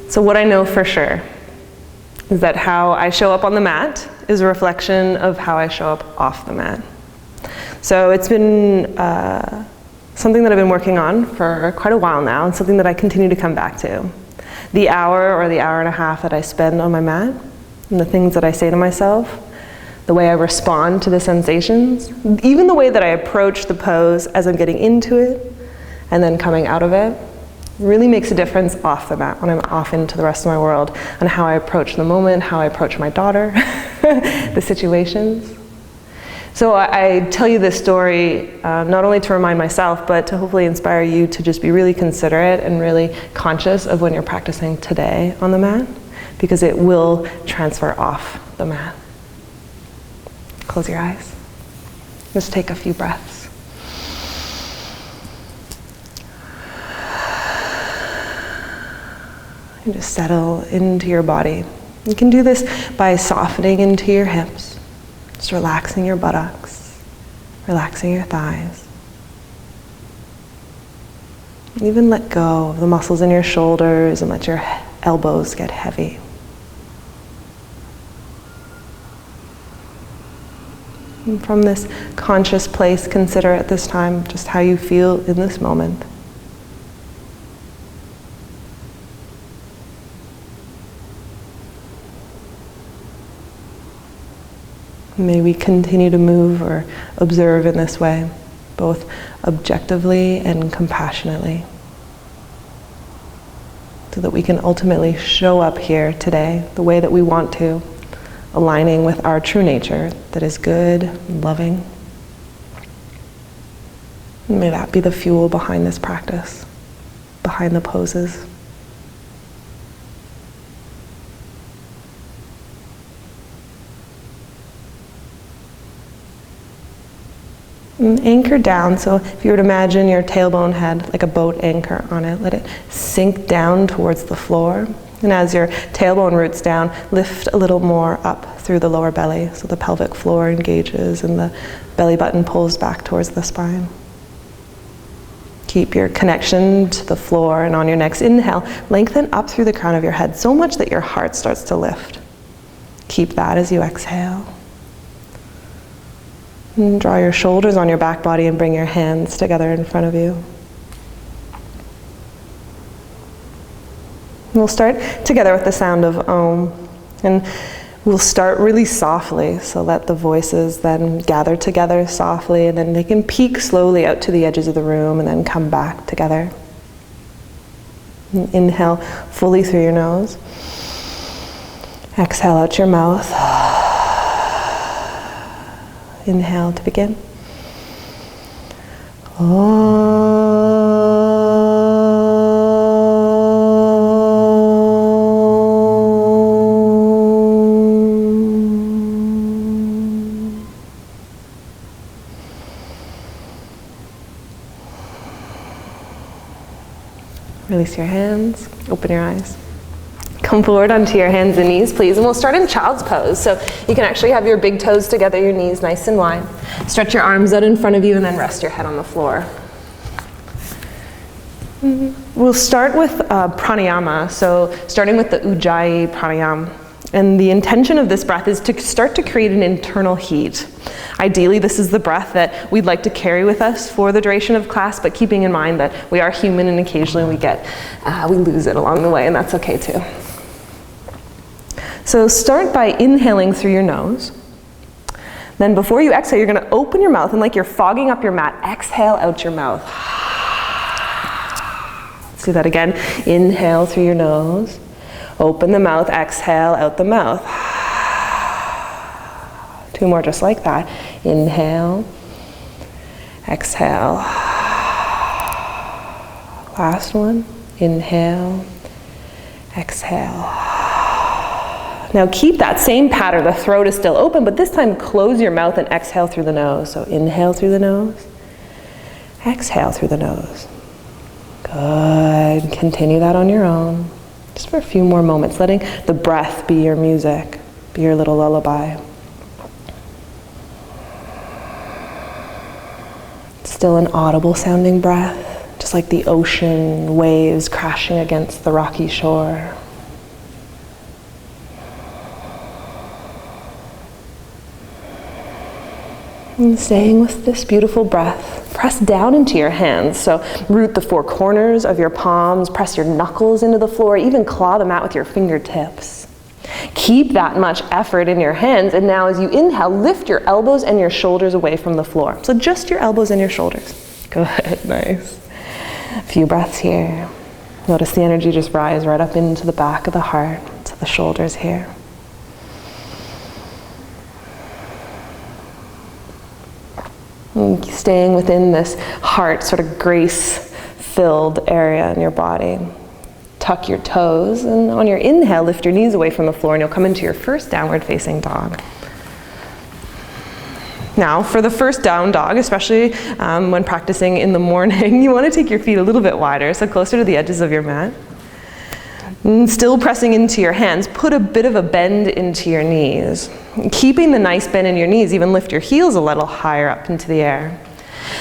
So what I know for sure is that how I show up on the mat is a reflection of how I show up off the mat. So it's been something that I've been working on for quite a while now, and something that I continue to come back to. The hour or the hour and a half that I spend on my mat, and the things that I say to myself, the way I respond to the sensations, even the way that I approach the pose as I'm getting into it and then coming out of it, really makes a difference off the mat when I'm off into the rest of my world, and how I approach the moment, how I approach my daughter, the situations. So I tell you this story not only to remind myself, but to hopefully inspire you to just be really considerate and really conscious of when you're practicing today on the mat, because it will transfer off the mat. Close your eyes. Just take a few breaths. And just settle into your body. You can do this by softening into your hips, just relaxing your buttocks, relaxing your thighs. Even let go of the muscles in your shoulders and let your elbows get heavy. And from this conscious place, consider at this time just how you feel in this moment. May we continue to move or observe in this way, both objectively and compassionately, so that we can ultimately show up here today the way that we want to, aligning with our true nature that is good and loving. And may that be the fuel behind this practice, behind the poses. And anchor down, so if you were to imagine your tailbone had like a boat anchor on it, let it sink down towards the floor. And as your tailbone roots down, lift a little more up through the lower belly, so the pelvic floor engages and the belly button pulls back towards the spine. Keep your connection to the floor, and on your next inhale, lengthen up through the crown of your head so much that your heart starts to lift. Keep that as you exhale. And draw your shoulders on your back body and bring your hands together in front of you. We'll start together with the sound of Om, and we'll start really softly, so let the voices then gather together softly, and then they can peak slowly out to the edges of the room and then come back together. And inhale fully through your nose. Exhale out your mouth. Inhale to begin. Release your hands, open your eyes. Come forward onto your hands and knees, please, and we'll start in child's pose. So you can actually have your big toes together, your knees nice and wide. Stretch your arms out in front of you and then rest your head on the floor. We'll start with pranayama, so starting with the Ujjayi pranayama. And the intention of this breath is to start to create an internal heat. Ideally, this is the breath that we'd like to carry with us for the duration of class, but keeping in mind that we are human and occasionally we lose it along the way, and that's okay too. So start by inhaling through your nose. Then before you exhale, you're going to open your mouth, and like you're fogging up your mat, exhale out your mouth. Let's do that again. Inhale through your nose. Open the mouth, exhale out the mouth. Two more just like that. Inhale, exhale. Last one. Inhale, exhale. Now keep that same pattern. The throat is still open, but this time close your mouth and exhale through the nose. So inhale through the nose, exhale through the nose. Good. Continue that on your own. Just for a few more moments, letting the breath be your music, be your little lullaby. Still an audible sounding breath, just like the ocean waves crashing against the rocky shore. And staying with this beautiful breath, press down into your hands. So root the four corners of your palms, press your knuckles into the floor, even claw the mat with your fingertips. Keep that much effort in your hands, and now as you inhale, lift your elbows and your shoulders away from the floor. So just your elbows and your shoulders. Good, nice. A few breaths here. Notice the energy just rise right up into the back of the heart, to the shoulders here. And staying within this heart, sort of grace-filled area in your body. Tuck your toes, and on your inhale, lift your knees away from the floor, and you'll come into your first downward facing dog. Now, for the first down dog, especially when practicing in the morning, you want to take your feet a little bit wider, so closer to the edges of your mat. And still pressing into your hands, put a bit of a bend into your knees. Keeping the nice bend in your knees, even lift your heels a little higher up into the air.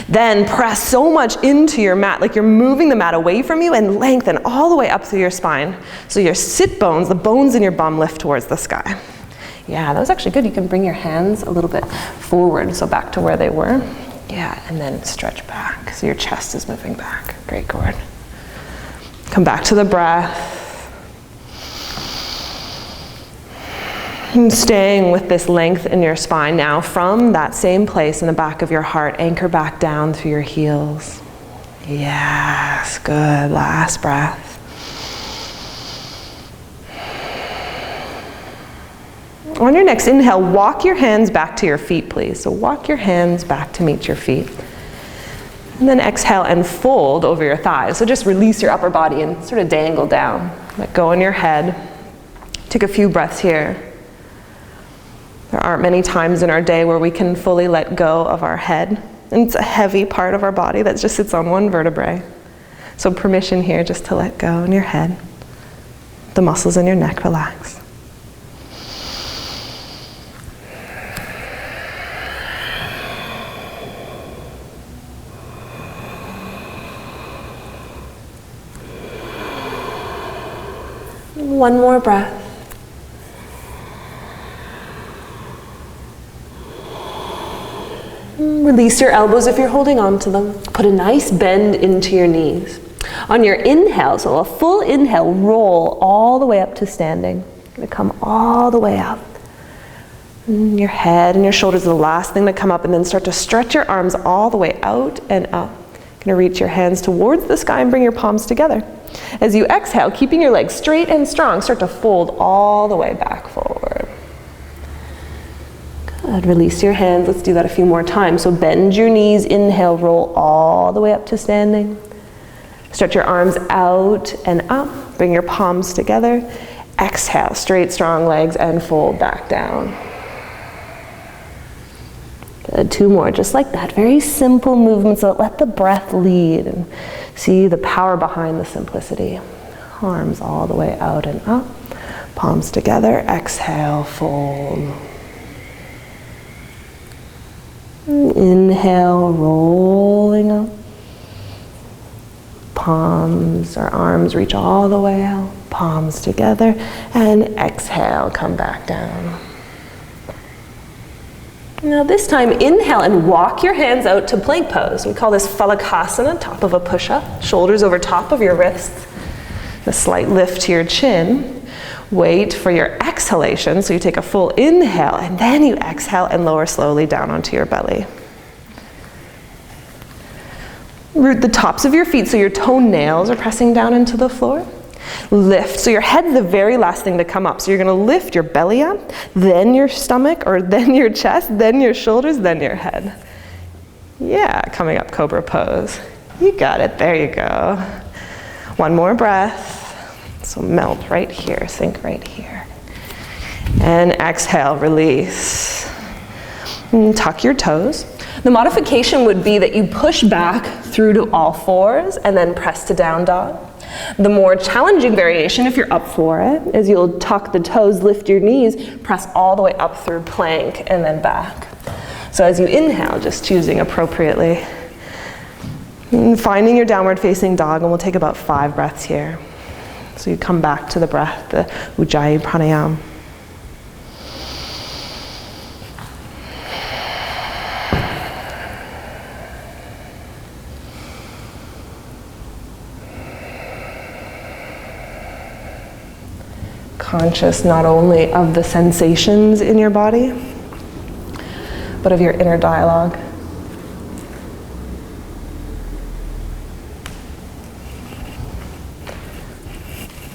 Then press so much into your mat, like you're moving the mat away from you, and lengthen all the way up through your spine. So your sit bones, the bones in your bum, lift towards the sky. Yeah, that was actually good. You can bring your hands a little bit forward, so back to where they were. Yeah, and then stretch back, so your chest is moving back. Great, Gord. Come back to the breath. And staying with this length in your spine now, from that same place in the back of your heart, anchor back down through your heels. Yes, good. Last breath. On your next inhale, walk your hands back to your feet, please. So walk your hands back to meet your feet. And then exhale and fold over your thighs. So just release your upper body and sort of dangle down. Let go in your head. Take a few breaths here. There aren't many times in our day where we can fully let go of our head. And it's a heavy part of our body that just sits on one vertebrae. So permission here just to let go in your head. The muscles in your neck relax. One more breath. Release your elbows if you're holding on to them. Put a nice bend into your knees. On your inhale, so a full inhale, roll all the way up to standing. You're going to come all the way up. And your head and your shoulders are the last thing to come up, and then start to stretch your arms all the way out and up. You're going to reach your hands towards the sky and bring your palms together. As you exhale, keeping your legs straight and strong, start to fold all the way back forward. Good. Release your hands. Let's do that a few more times. So bend your knees, inhale, roll all the way up to standing. Stretch your arms out and up. Bring your palms together. Exhale, straight, strong legs, and fold back down. Good. Two more, just like that. Very simple movements, so let the breath lead and see the power behind the simplicity. Arms all the way out and up. Palms together. Exhale, fold. Inhale, rolling up. Palms or arms reach all the way out. Palms together. And exhale, come back down. Now this time, inhale and walk your hands out to plank pose. We call this Phalakasana, top of a push-up. Shoulders over top of your wrists. A slight lift to your chin. Wait for your exhalation, so you take a full inhale, and then you exhale and lower slowly down onto your belly. Root the tops of your feet so your toenails are pressing down into the floor. Lift, so your head's the very last thing to come up. So you're going to lift your belly up, then your stomach, or then your chest, then your shoulders, then your head. Yeah, coming up, cobra pose. You got it, there you go. One more breath. So melt right here, sink right here. And exhale, release. And tuck your toes. The modification would be that you push back through to all fours and then press to down dog. The more challenging variation, if you're up for it, is you'll tuck the toes, lift your knees, press all the way up through plank and then back. So as you inhale, just choosing appropriately. And finding your downward facing dog, and we'll take about 5 breaths here. So you come back to the breath, the Ujjayi Pranayama. Conscious not only of the sensations in your body, but of your inner dialogue.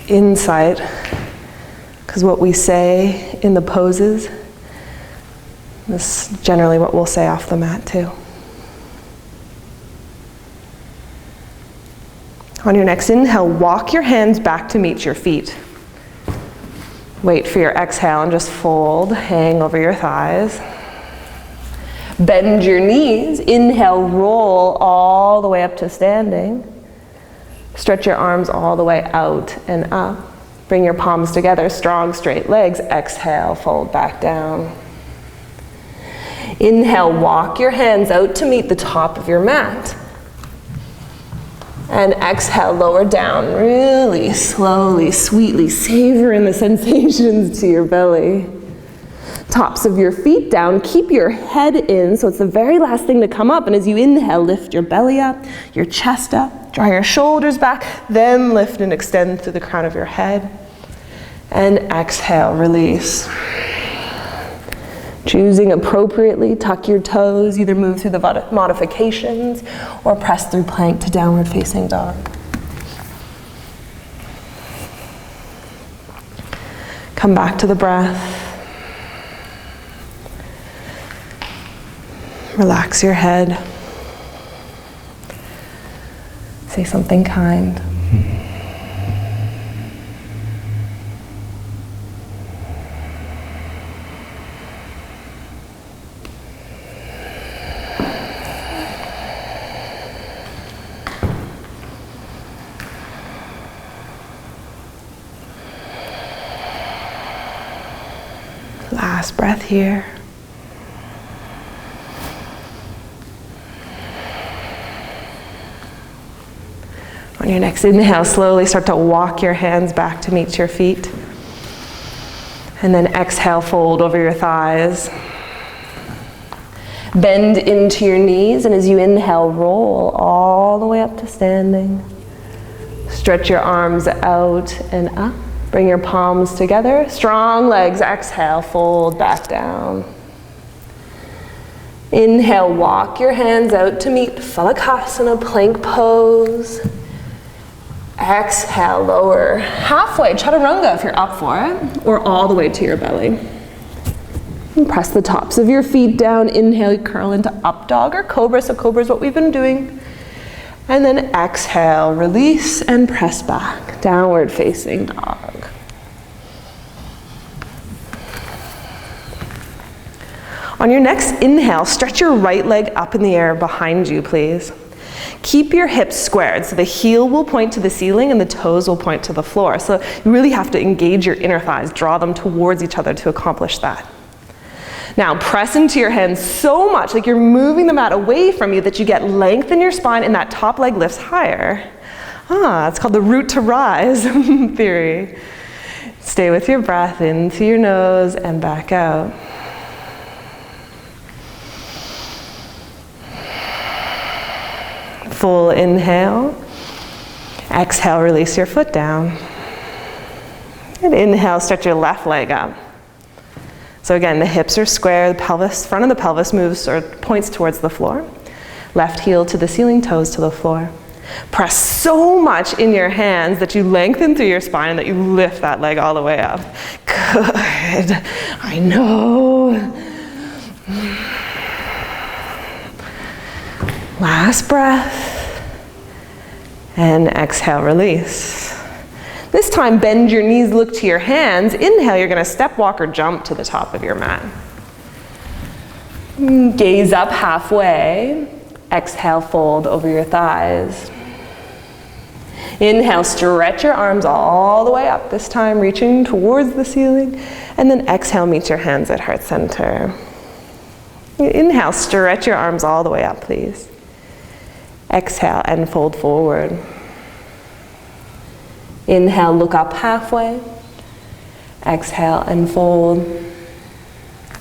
Insight, because what we say in the poses is generally what we'll say off the mat too. On your next inhale, walk your hands back to meet your feet. Wait for your exhale and just fold, hang over your thighs. Bend your knees, inhale, roll all the way up to standing. Stretch your arms all the way out and up. Bring your palms together, strong, straight legs. Exhale, fold back down. Inhale, walk your hands out to meet the top of your mat. And exhale, lower down, really slowly, sweetly, savoring the sensations to your belly. Tops of your feet down, keep your head in, so it's the very last thing to come up. And as you inhale, lift your belly up, your chest up, draw your shoulders back, then lift and extend through the crown of your head. And exhale, release. Choosing appropriately, tuck your toes, either move through the modifications or press through plank to downward facing dog. Come back to the breath. Relax your head. Say something kind. Last breath here. On your next inhale, slowly start to walk your hands back to meet your feet. And then exhale, fold over your thighs. Bend into your knees, and as you inhale, roll all the way up to standing. Stretch your arms out and up. Bring your palms together. Strong legs. Exhale, fold back down. Inhale, walk your hands out to meet Phalakasana, plank pose. Exhale, lower halfway, Chaturanga if you're up for it, or all the way to your belly. And press the tops of your feet down. Inhale, curl into up dog or cobra. So cobra is what we've been doing. And then exhale, release and press back. Downward facing dog. On your next inhale, stretch your right leg up in the air behind you, please. Keep your hips squared, so the heel will point to the ceiling and the toes will point to the floor. So you really have to engage your inner thighs, draw them towards each other to accomplish that. Now press into your hands so much, like you're moving the mat away from you, that you get length in your spine and that top leg lifts higher. It's called the root to rise theory. Stay with your breath into your nose and back out. Full inhale. Exhale, release your foot down. And inhale, stretch your left leg up. So again, the hips are square, the pelvis, front of the pelvis moves or points towards the floor. Left heel to the ceiling, toes to the floor. Press so much in your hands that you lengthen through your spine and that you lift that leg all the way up. Good. I know. Last breath. And exhale, release. This time, bend your knees, look to your hands. Inhale, you're gonna step, walk, or jump to the top of your mat. Gaze up halfway. Exhale, fold over your thighs. Inhale, stretch your arms all the way up, this time reaching towards the ceiling. And then exhale, meet your hands at heart center. Inhale, stretch your arms all the way up, please. Exhale and fold forward. Inhale, look up halfway. Exhale and fold.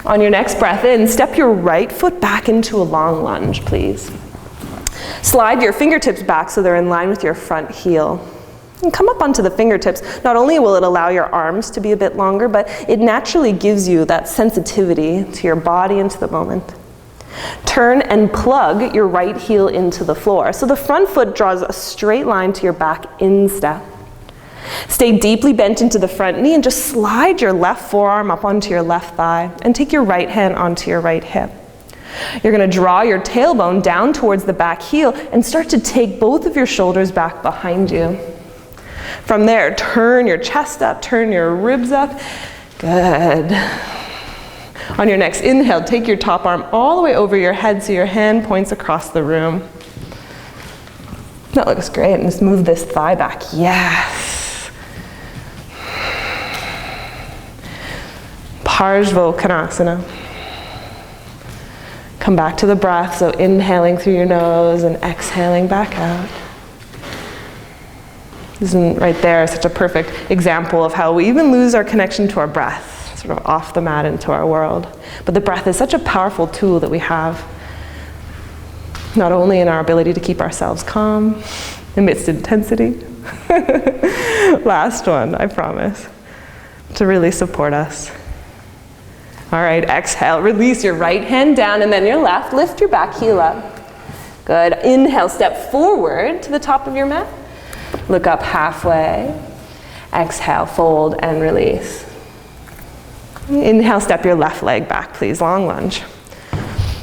On your next breath in, step your right foot back into a long lunge, please. Slide your fingertips back so they're in line with your front heel. And come up onto the fingertips. Not only will it allow your arms to be a bit longer, but it naturally gives you that sensitivity to your body and to the moment. Turn and plug your right heel into the floor. So the front foot draws a straight line to your back instep. Stay deeply bent into the front knee and just slide your left forearm up onto your left thigh and take your right hand onto your right hip. You're going to draw your tailbone down towards the back heel and start to take both of your shoulders back behind you. From there, turn your chest up, turn your ribs up. Good. On your next inhale, take your top arm all the way over your head so your hand points across the room. That looks great. And just move this thigh back. Yes. Parsvottanasana. Come back to the breath, so inhaling through your nose and exhaling back out. Isn't right there such a perfect example of how we even lose our connection to our breath, sort of off the mat into our world. But the breath is such a powerful tool that we have, not only in our ability to keep ourselves calm amidst intensity. Last one, I promise, to really support us. All right, exhale, release your right hand down and then your left. Lift your back heel up. Good. Inhale, step forward to the top of your mat. Look up halfway. Exhale, fold and release. Inhale, step your left leg back, please. Long lunge.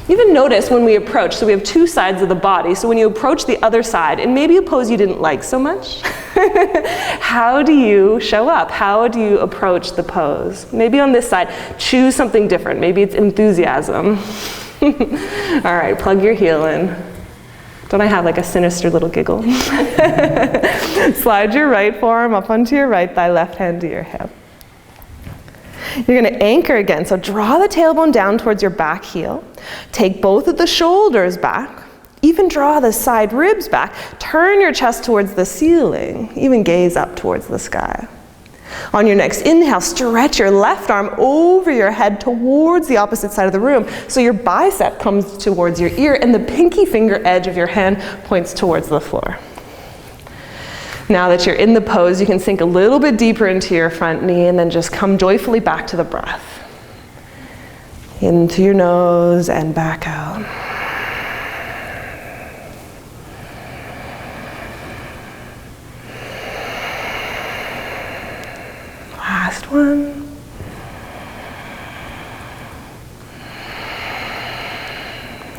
Even notice when we approach, so we have two sides of the body, so when you approach the other side, and maybe a pose you didn't like so much, how do you show up? How do you approach the pose? Maybe on this side, choose something different. Maybe it's enthusiasm. All right, plug your heel in. Don't I have like a sinister little giggle? Slide your right forearm up onto your right thigh, left hand to your hip. You're going to anchor again, so draw the tailbone down towards your back heel. Take both of the shoulders back. Even draw the side ribs back. Turn your chest towards the ceiling. Even gaze up towards the sky. On your next inhale, stretch your left arm over your head towards the opposite side of the room. So your bicep comes towards your ear and the pinky finger edge of your hand points towards the floor. Now that you're in the pose, you can sink a little bit deeper into your front knee and then just come joyfully back to the breath. Into your nose and back out. Last one.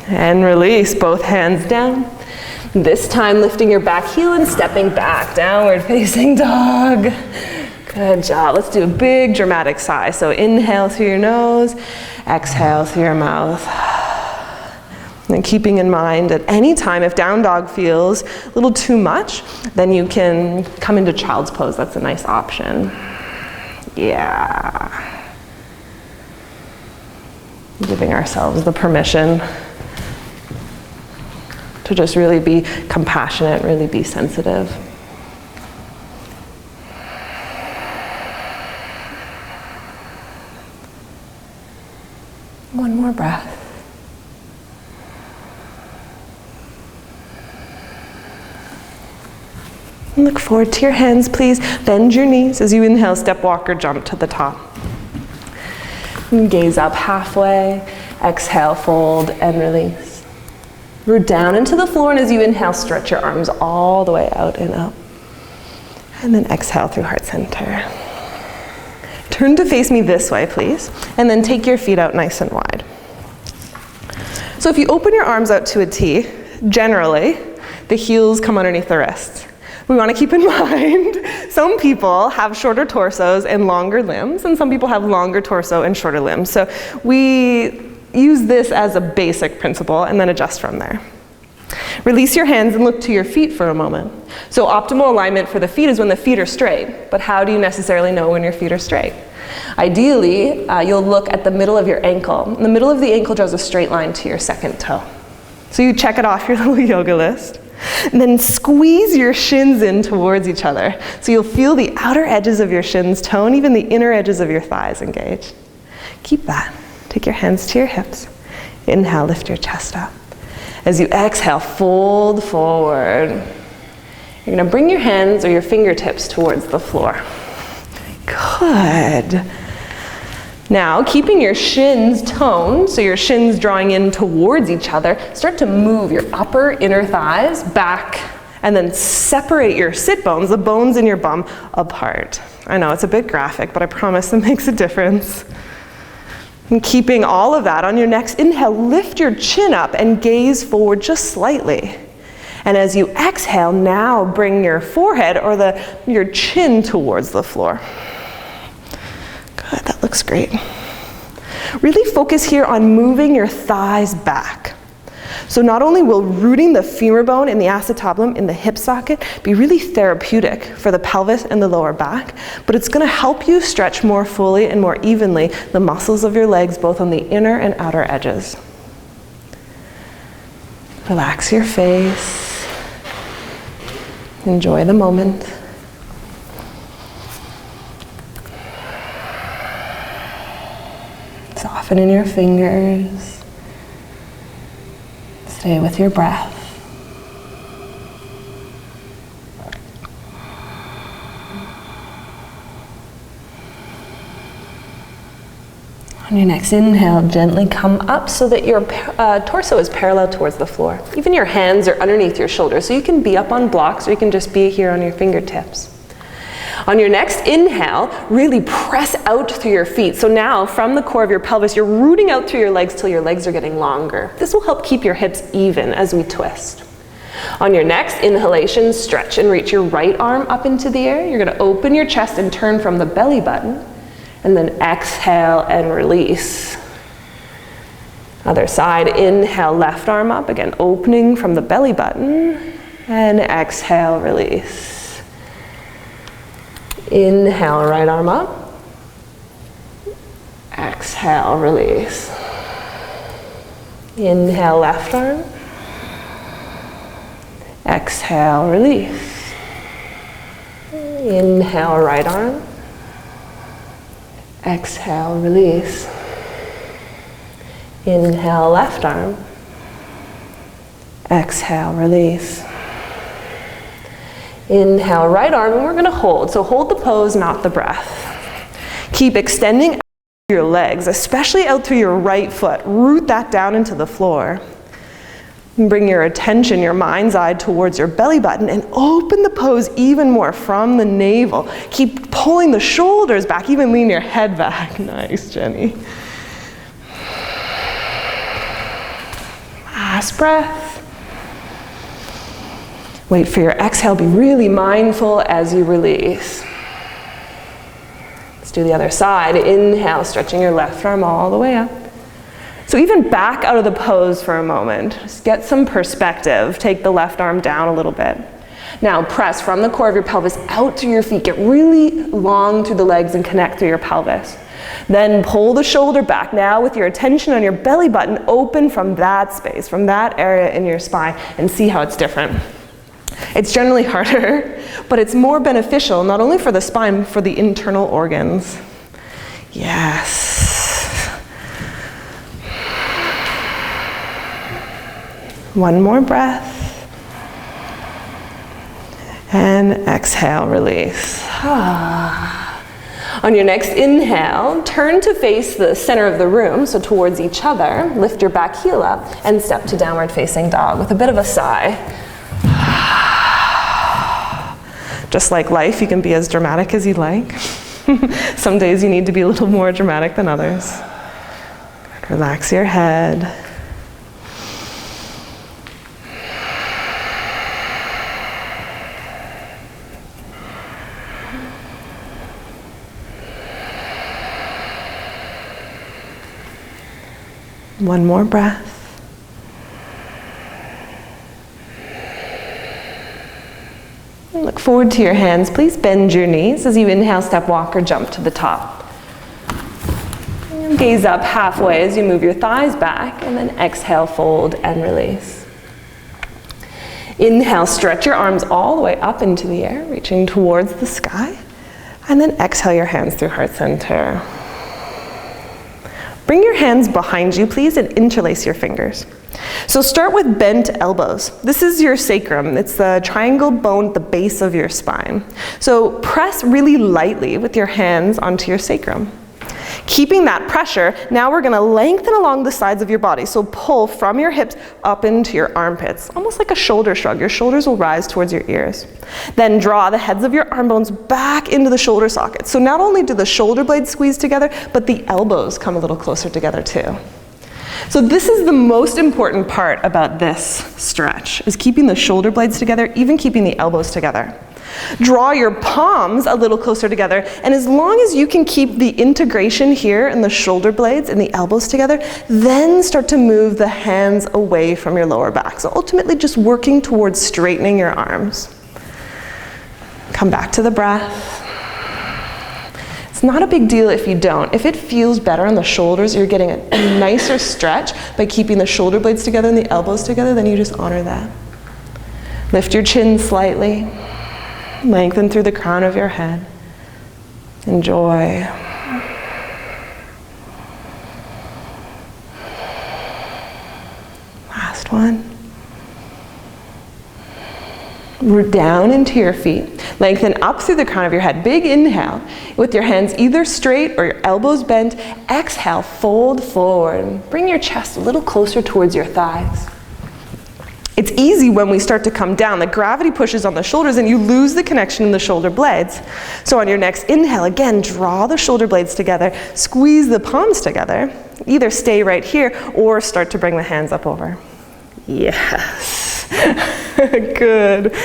And release, both hands down. This time lifting your back heel and stepping back, downward facing dog. Good job. Let's do a big dramatic sigh. So inhale through your nose, exhale through your mouth. And keeping in mind at any time if down dog feels a little too much, then you can come into child's pose. That's a nice option. Yeah. Giving ourselves the permission to just really be compassionate, really be sensitive. One more breath. And look forward to your hands, please. Bend your knees as you inhale, step, walk, or jump to the top. And gaze up halfway. Exhale, fold, and release. Root down into the floor, and as you inhale, stretch your arms all the way out and up. And then exhale through heart center. Turn to face me this way, please, and then take your feet out nice and wide. So if you open your arms out to a T, generally, the heels come underneath the wrists. We want to keep in mind, some people have shorter torsos and longer limbs, and some people have longer torso and shorter limbs. So we use this as a basic principle and then adjust from there. Release your hands and look to your feet for a moment. So optimal alignment for the feet is when the feet are straight, but how do you necessarily know when your feet are straight? Ideally, you'll look at the middle of your ankle. The middle of the ankle draws a straight line to your second toe. So you check it off your little yoga list. And then squeeze your shins in towards each other. So you'll feel the outer edges of your shins tone, even the inner edges of your thighs engage. Keep that. Take your hands to your hips. Inhale, lift your chest up. As you exhale, fold forward. You're gonna bring your hands or your fingertips towards the floor. Good. Now, keeping your shins toned, so your shins drawing in towards each other, start to move your upper inner thighs back and then separate your sit bones, the bones in your bum, apart. I know it's a bit graphic, but I promise it makes a difference. And keeping all of that on your next inhale, lift your chin up and gaze forward just slightly. And as you exhale, now bring your forehead or your chin towards the floor. Good, that looks great. Really focus here on moving your thighs back. So not only will rooting the femur bone in the acetabulum in the hip socket be really therapeutic for the pelvis and the lower back, but it's going to help you stretch more fully and more evenly the muscles of your legs, both on the inner and outer edges. Relax your face. Enjoy the moment. Soften in your fingers. Stay with your breath. On your next inhale, gently come up so that your torso is parallel towards the floor. Even your hands are underneath your shoulders, so you can be up on blocks or you can just be here on your fingertips. On your next inhale, really press out through your feet. So now, from the core of your pelvis, you're rooting out through your legs till your legs are getting longer. This will help keep your hips even as we twist. On your next inhalation, stretch and reach your right arm up into the air. You're going to open your chest and turn from the belly button. And then exhale and release. Other side, inhale, left arm up. Again, opening from the belly button. And exhale, release. Inhale, right arm up. Exhale, release. Inhale, left arm. Exhale, release. Inhale, right arm. Exhale, release. Inhale, left arm. Exhale, release. Inhale, right arm, and we're going to hold. So hold the pose, not the breath. Keep extending out your legs, especially out through your right foot. Root that down into the floor. And bring your attention, your mind's eye towards your belly button and open the pose even more from the navel. Keep pulling the shoulders back, even lean your head back. Nice, Jenny. Last breath. Wait for your exhale. Be really mindful as you release. Let's do the other side. Inhale, stretching your left arm all the way up. So even back out of the pose for a moment. Just get some perspective. Take the left arm down a little bit. Now press from the core of your pelvis out through your feet. Get really long through the legs and connect through your pelvis. Then pull the shoulder back. Now with your attention on your belly button, open from that space, from that area in your spine, and see how it's different. It's generally harder, but it's more beneficial, not only for the spine, but for the internal organs. Yes. One more breath. And exhale, release. On your next inhale, turn to face the center of the room, so towards each other. Lift your back heel up and step to downward facing dog with a bit of a sigh. Just like life, you can be as dramatic as you like. Some days you need to be a little more dramatic than others. Relax your head. One more breath. Look forward to your hands. Please bend your knees as you inhale, step, walk, or jump to the top. And gaze up halfway as you move your thighs back, and then exhale, fold, and release. Inhale, stretch your arms all the way up into the air, reaching towards the sky, and then exhale your hands through heart center. Bring your hands behind you, please, and interlace your fingers. So start with bent elbows. This is your sacrum. It's the triangle bone at the base of your spine. So press really lightly with your hands onto your sacrum. Keeping that pressure, now we're going to lengthen along the sides of your body. So pull from your hips up into your armpits, almost like a shoulder shrug. Your shoulders will rise towards your ears. Then draw the heads of your arm bones back into the shoulder sockets. So not only do the shoulder blades squeeze together, but the elbows come a little closer together too. So this is the most important part about this stretch, is keeping the shoulder blades together, even keeping the elbows together. Draw your palms a little closer together, and as long as you can keep the integration here in the shoulder blades and the elbows together, then start to move the hands away from your lower back. So ultimately just working towards straightening your arms. Come back to the breath. It's not a big deal if you don't. If it feels better on the shoulders, you're getting a nicer stretch by keeping the shoulder blades together and the elbows together, then you just honor that. Lift your chin slightly. Lengthen through the crown of your head. Enjoy. Last one. Root down into your feet. Lengthen up through the crown of your head. Big inhale with your hands either straight or your elbows bent. Exhale, fold forward. Bring your chest a little closer towards your thighs. It's easy when we start to come down. The gravity pushes on the shoulders and you lose the connection in the shoulder blades. So on your next inhale, again, draw the shoulder blades together, squeeze the palms together. Either stay right here or start to bring the hands up over. Yes. Good.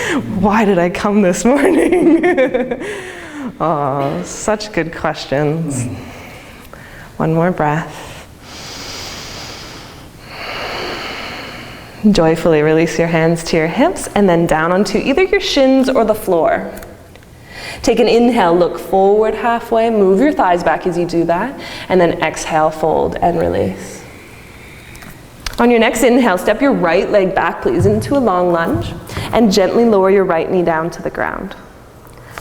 Why did I come this morning? Oh, such good questions. One more breath. Joyfully release your hands to your hips and then down onto either your shins or the floor. Take an inhale, look forward halfway, move your thighs back as you do that, and then exhale, fold and release. On your next inhale, step your right leg back, please, into a long lunge, and gently lower your right knee down to the ground.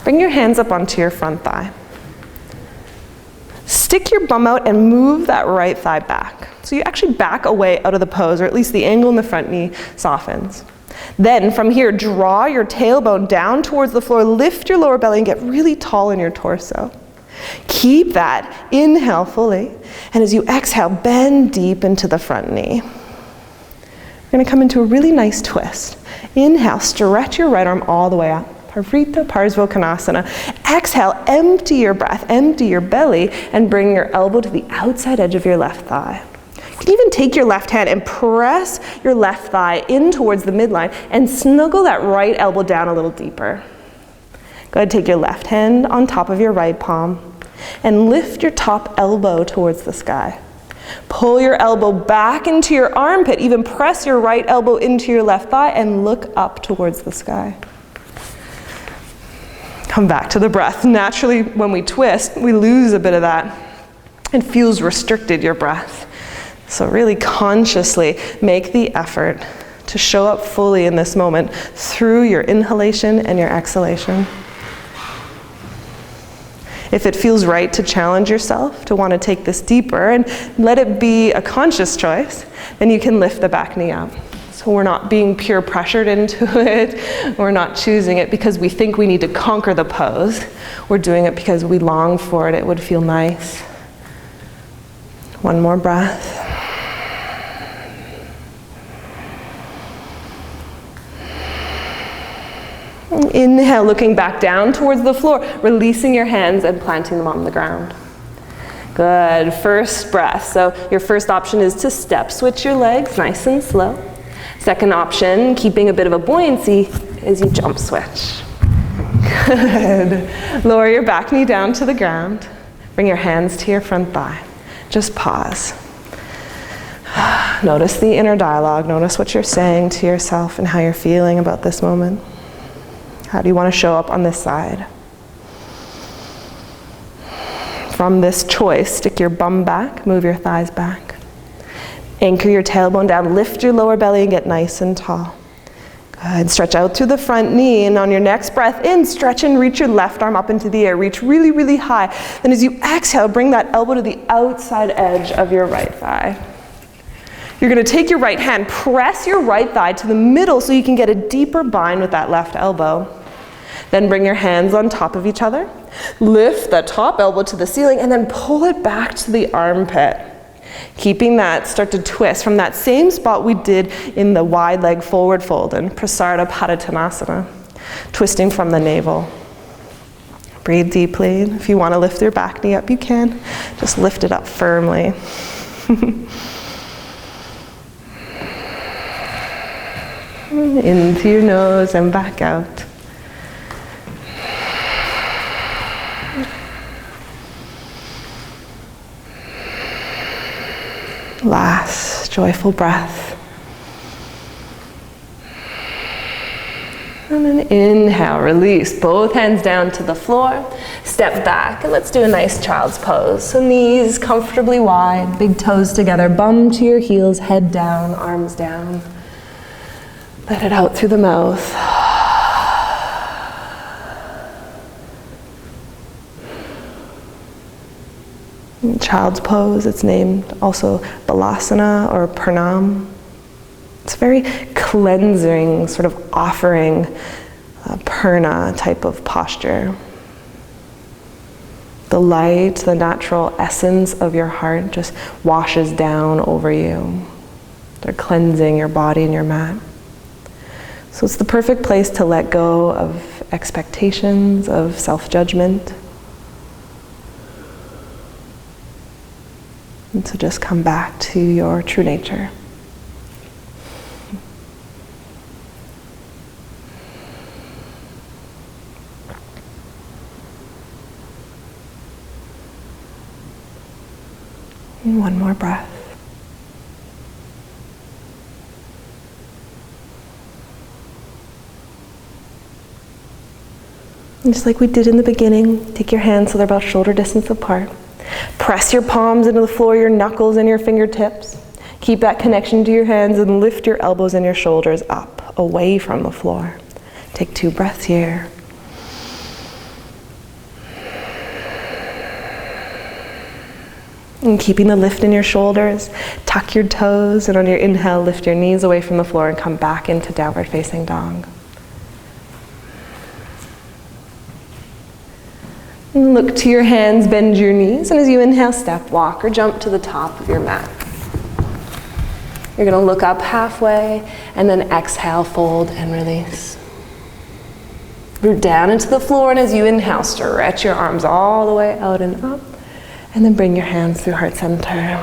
Bring your hands up onto your front thigh. Stick your bum out and move that right thigh back. So you actually back away out of the pose, or at least the angle in the front knee softens. Then from here, draw your tailbone down towards the floor, lift your lower belly and get really tall in your torso. Keep that, inhale fully, and as you exhale, bend deep into the front knee. We're gonna come into a really nice twist. Inhale, stretch your right arm all the way up. Parvrita Parsvottanasana. Exhale, empty your breath, empty your belly, and bring your elbow to the outside edge of your left thigh. You can even take your left hand and press your left thigh in towards the midline and snuggle that right elbow down a little deeper. Go ahead, take your left hand on top of your right palm and lift your top elbow towards the sky. Pull your elbow back into your armpit, even press your right elbow into your left thigh and look up towards the sky. Come back to the breath. Naturally, when we twist, we lose a bit of that. It feels restricted, your breath. So really consciously make the effort to show up fully in this moment through your inhalation and your exhalation. If it feels right to challenge yourself, to want to take this deeper and let it be a conscious choice, then you can lift the back knee up. So we're not being peer pressured into it. We're not choosing it because we think we need to conquer the pose. We're doing it because we long for it. It would feel nice. One more breath. Inhale, looking back down towards the floor, releasing your hands and planting them on the ground. Good, first breath. So your first option is to step switch your legs nice and slow. Second option, keeping a bit of a buoyancy, is you jump switch. Good. Lower your back knee down to the ground. Bring your hands to your front thigh. Just pause. Notice the inner dialogue. Notice what you're saying to yourself and how you're feeling about this moment. How do you want to show up on this side? From this choice, stick your bum back, move your thighs back. Anchor your tailbone down, lift your lower belly and get nice and tall. Good. Good, stretch out through the front knee, and on your next breath in, stretch and reach your left arm up into the air. Reach really, really high. Then as you exhale, bring that elbow to the outside edge of your right thigh. You're going to take your right hand, press your right thigh to the middle so you can get a deeper bind with that left elbow. Then bring your hands on top of each other. Lift the top elbow to the ceiling and then pull it back to the armpit. Keeping that, start to twist from that same spot we did in the wide leg forward fold in Prasarda Padottanasana, twisting from the navel. Breathe deeply. If you want to lift your back knee up, you can. Just lift it up firmly. Into your nose and back out. Last joyful breath. And then inhale, release. Both hands down to the floor. Step back and let's do a nice child's pose. So knees comfortably wide, big toes together, bum to your heels, head down, arms down. Let it out through the mouth. Child's pose, it's named also Balasana or Pranam. It's a very cleansing, sort of offering, purna type of posture. The light, the natural essence of your heart just washes down over you. They're cleansing your body and your mat. So it's the perfect place to let go of expectations, of self-judgment. And so just come back to your true nature. And one more breath. And just like we did in the beginning, take your hands so they're about shoulder distance apart. Press your palms into the floor, your knuckles and your fingertips. Keep that connection to your hands and lift your elbows and your shoulders up, away from the floor. Take 2 breaths here. And keeping the lift in your shoulders, tuck your toes, and on your inhale, lift your knees away from the floor and come back into downward facing dog. And look to your hands, bend your knees, and as you inhale, step, walk, or jump to the top of your mat. You're going to look up halfway, and then exhale, fold, and release. Root down into the floor, and as you inhale, stretch your arms all the way out and up, and then bring your hands through heart center.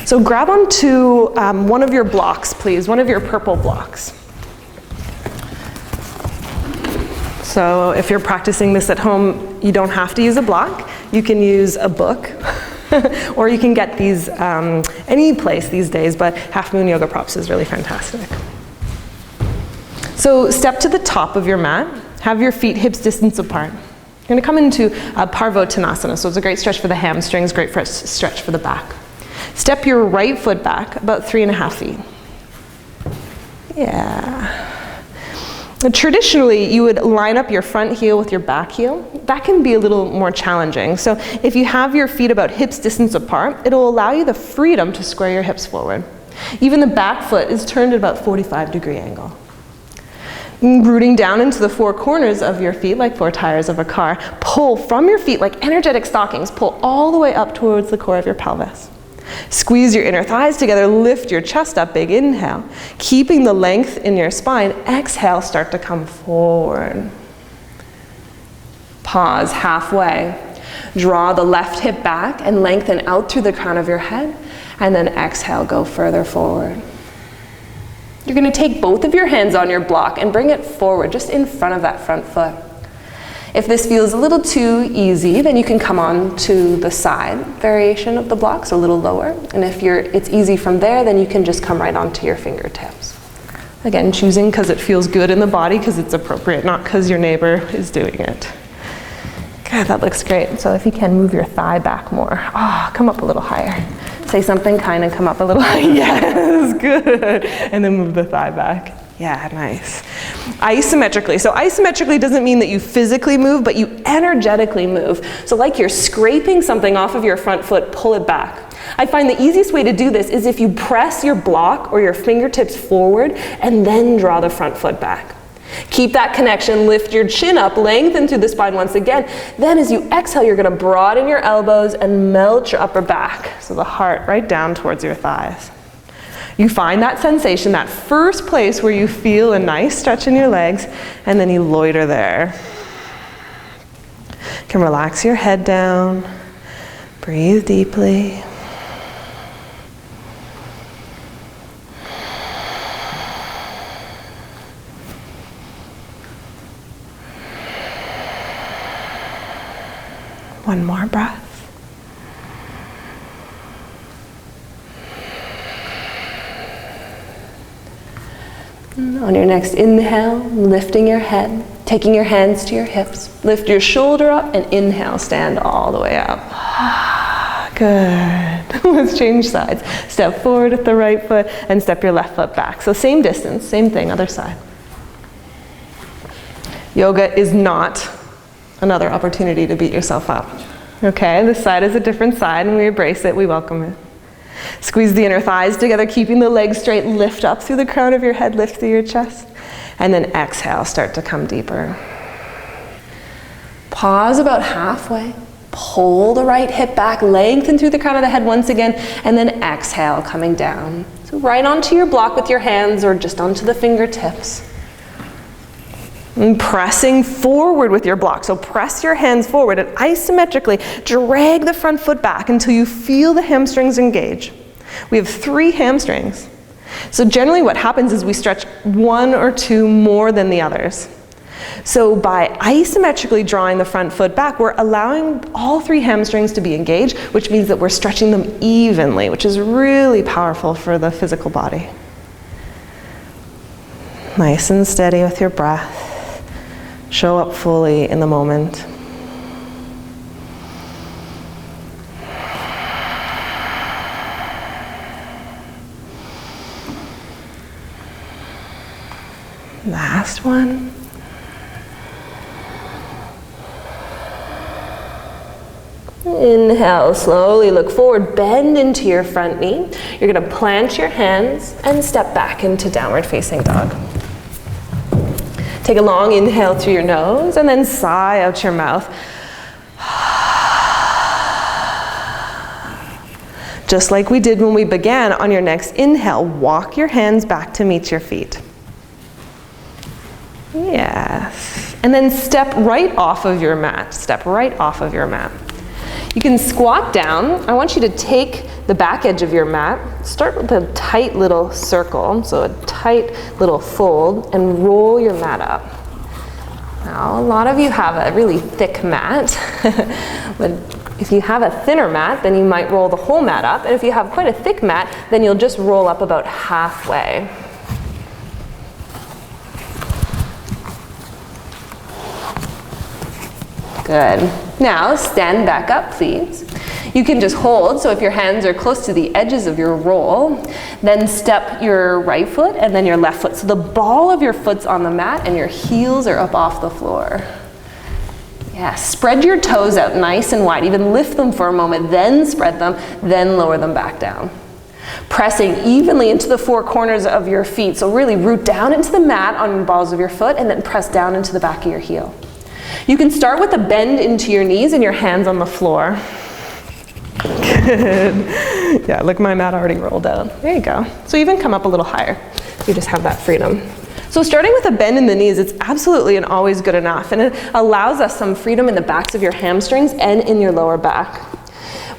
So grab onto one of your blocks, please, one of your purple blocks. So if you're practicing this at home, you don't have to use a block. You can use a book, or you can get these any place these days, but Half Moon Yoga Props is really fantastic. So step to the top of your mat. Have your feet hips distance apart. You're going to come into Parvottanasana, so it's a great stretch for the hamstrings, great for a stretch for the back. Step your right foot back about 3.5 feet. Yeah. Traditionally, you would line up your front heel with your back heel. That can be a little more challenging. So if you have your feet about hips distance apart, it'll allow you the freedom to square your hips forward. Even the back foot is turned at about 45-degree angle. Rooting down into the 4 corners of your feet like 4 tires of a car. Pull from your feet like energetic stockings. Pull all the way up towards the core of your pelvis. Squeeze your inner thighs together, lift your chest up, big inhale. Keeping the length in your spine, exhale, start to come forward. Pause halfway. Draw the left hip back and lengthen out through the crown of your head, and then exhale, go further forward. You're going to take both of your hands on your block and bring it forward, just in front of that front foot. If this feels a little too easy, then you can come on to the side variation of the block, so a little lower. And if it's easy from there, then you can just come right onto your fingertips. Again, choosing because it feels good in the body, because it's appropriate, not because your neighbor is doing it. God, that looks great. So if you can, move your thigh back more. Come up a little higher. Say something kind and come up a little higher. Yes, good. And then move the thigh back. Yeah, nice. Isometrically. So isometrically doesn't mean that you physically move, but you energetically move. So like you're scraping something off of your front foot, pull it back. I find the easiest way to do this is if you press your block or your fingertips forward and then draw the front foot back. Keep that connection, lift your chin up, lengthen through the spine once again. Then as you exhale, you're going to broaden your elbows and melt your upper back. So the heart right down towards your thighs. You find that sensation, that first place where you feel a nice stretch in your legs, and then you loiter there. You can relax your head down, breathe deeply. One more breath. On your next inhale, lifting your head, taking your hands to your hips, lift your shoulder up and inhale, stand all the way up. Good. Let's change sides. Step forward with the right foot and step your left foot back. So same distance, same thing, other side. Yoga is not another opportunity to beat yourself up. Okay, this side is a different side and we embrace it, we welcome it. Squeeze the inner thighs together, keeping the legs straight, lift up through the crown of your head, lift through your chest, and then exhale, start to come deeper. Pause about halfway, pull the right hip back, lengthen through the crown of the head once again, and then exhale, coming down. So right onto your block with your hands or just onto the fingertips. And pressing forward with your block. So press your hands forward and isometrically drag the front foot back until you feel the hamstrings engage. We have 3 hamstrings. So generally what happens is we stretch 1 or 2 more than the others. So by isometrically drawing the front foot back, we're allowing all 3 hamstrings to be engaged, which means that we're stretching them evenly, which is really powerful for the physical body. Nice and steady with your breath. Show up fully in the moment. Last one. Inhale, slowly look forward, bend into your front knee. You're going to plant your hands and step back into downward facing dog. Take a long inhale through your nose and then sigh out your mouth. Just like we did when we began, on your next inhale, walk your hands back to meet your feet. Yes. And then step right off of your mat. Step right off of your mat. You can squat down. I want you to take the back edge of your mat, start with a tight little circle, so a tight little fold, and roll your mat up. Now, a lot of you have a really thick mat, but if you have a thinner mat, then you might roll the whole mat up, and if you have quite a thick mat, then you'll just roll up about halfway. Good. Now, stand back up, please. You can just hold, so if your hands are close to the edges of your roll, then step your right foot and then your left foot. So the ball of your foot's on the mat and your heels are up off the floor. Yeah, spread your toes out nice and wide. Even lift them for a moment, then spread them, then lower them back down. Pressing evenly into the 4 corners of your feet. So really root down into the mat on the balls of your foot and then press down into the back of your heel. You can start with a bend into your knees and your hands on the floor. Good. Yeah, look, my mat already rolled down. There you go. So even come up a little higher. You just have that freedom. So starting with a bend in the knees, it's absolutely and always good enough. And it allows us some freedom in the backs of your hamstrings and in your lower back.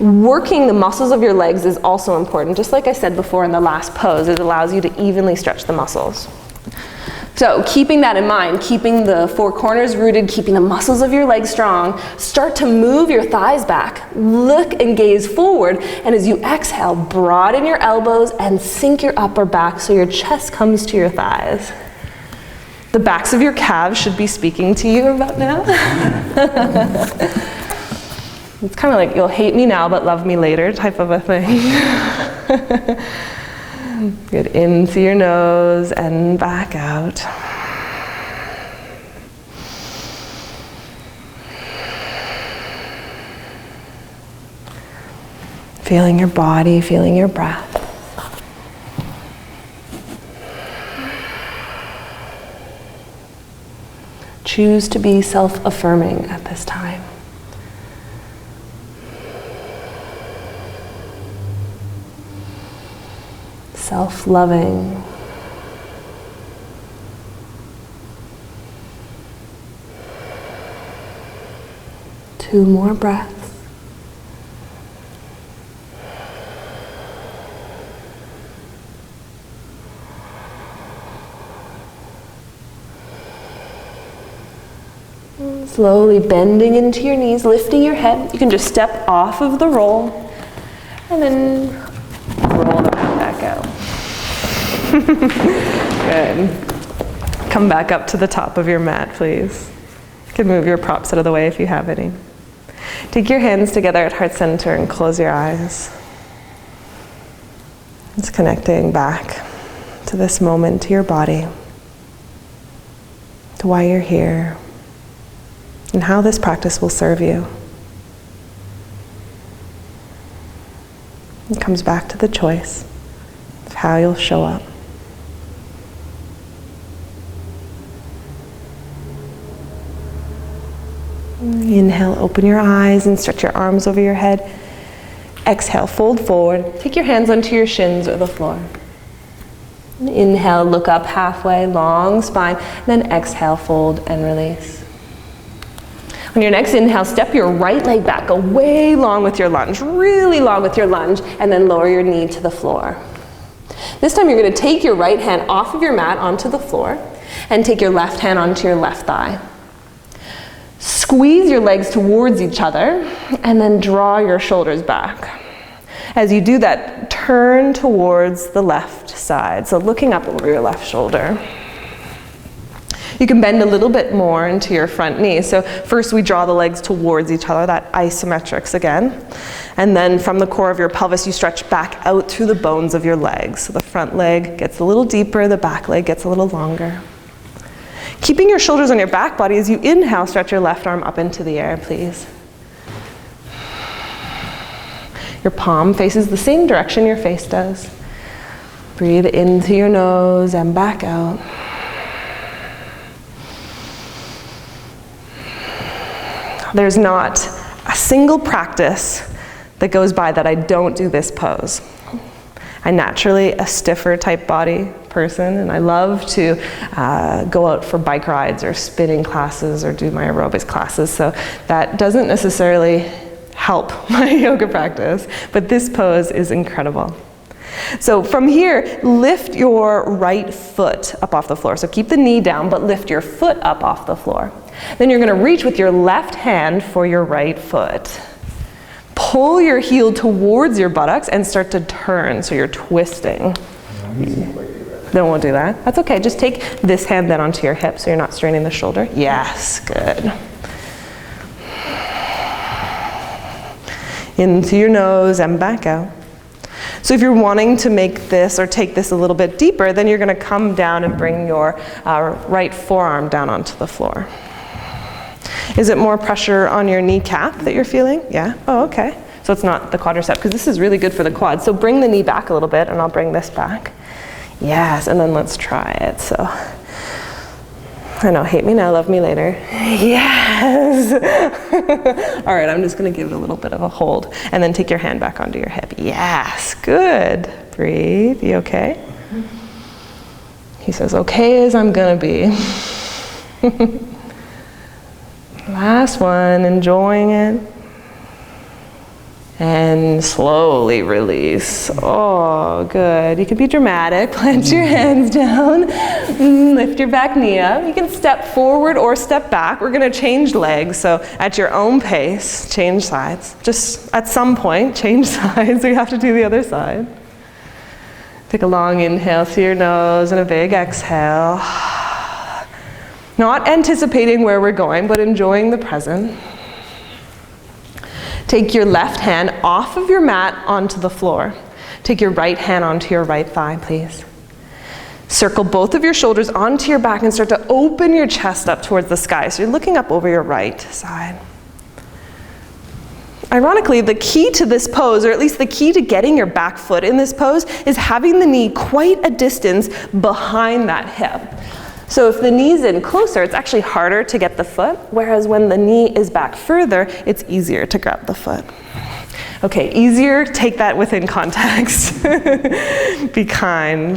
Working the muscles of your legs is also important. Just like I said before in the last pose, it allows you to evenly stretch the muscles. So keeping that in mind, keeping the 4 corners rooted, keeping the muscles of your legs strong, start to move your thighs back. Look and gaze forward, and as you exhale, broaden your elbows and sink your upper back so your chest comes to your thighs. The backs of your calves should be speaking to you about now. It's kind of like you'll hate me now but love me later type of a thing. Good, in through your nose and back out. Feeling your body, feeling your breath. Choose to be self-affirming at this time. Self-loving. Two more breaths. Slowly bending into your knees, lifting your head. You can just step off of the roll and then roll the mat back out. Good. Come back up to the top of your mat, please. You can move your props out of the way if you have any. Take your hands together at heart center and close your eyes. Just connecting back to this moment, to your body, to why you're here, and how this practice will serve you. It comes back to the choice of how you'll show up. Inhale, open your eyes and stretch your arms over your head. Exhale, fold forward. Take your hands onto your shins or the floor. Inhale, look up halfway, long spine. Then exhale, fold and release. On your next inhale, step your right leg back, go way long with your lunge, really long with your lunge, and then lower your knee to the floor. This time you're going to take your right hand off of your mat onto the floor and take your left hand onto your left thigh. Squeeze your legs towards each other and then draw your shoulders back. As you do that, turn towards the left side, so looking up over your left shoulder. You can bend a little bit more into your front knee. So first we draw the legs towards each other, that isometrics again. And then from the core of your pelvis, you stretch back out through the bones of your legs. So the front leg gets a little deeper, the back leg gets a little longer. Keeping your shoulders on your back body, as you inhale, stretch your left arm up into the air, please. Your palm faces the same direction your face does. Breathe into your nose and back out. There's not a single practice that goes by that I don't do this pose. I'm naturally a stiffer type body person, and I love to go out for bike rides or spinning classes or do my aerobics classes, so that doesn't necessarily help my yoga practice, but this pose is incredible. So from here, lift your right foot up off the floor. So keep the knee down, but lift your foot up off the floor. Then you're going to reach with your left hand for your right foot. Pull your heel towards your buttocks and start to turn, so you're twisting. Then we'll do that. That's okay. Just take this hand then onto your hip so you're not straining the shoulder. Yes, good. Into your nose and back out. So if you're wanting to make this or take this a little bit deeper, then you're going to come down and bring your right forearm down onto the floor. Is it more pressure on your kneecap that you're feeling? Yeah? Oh, okay. So it's not the quadricep, because this is really good for the quad. So bring the knee back a little bit, and I'll bring this back. Yes, and then let's try it. So, I know, hate me now, love me later. Yes! All right, I'm just going to give it a little bit of a hold, and then take your hand back onto your hip. Yes, good. Breathe. You okay? He says, okay as I'm going to be. Last one, enjoying it. And slowly release. Oh, good. You can be dramatic. Plant your hands down. Lift your back knee up. You can step forward or step back. We're going to change legs. So at your own pace, change sides. Just at some point, change sides. We have to do the other side. Take a long inhale through your nose and a big exhale. Not anticipating where we're going, but enjoying the present. Take your left hand off of your mat onto the floor. Take your right hand onto your right thigh, please. Circle both of your shoulders onto your back and start to open your chest up towards the sky. So you're looking up over your right side. Ironically, the key to this pose, or at least the key to getting your back foot in this pose, is having the knee quite a distance behind that hip. So if the knee's in closer, it's actually harder to get the foot, whereas when the knee is back further, it's easier to grab the foot. Okay, easier, take that within context. Be kind.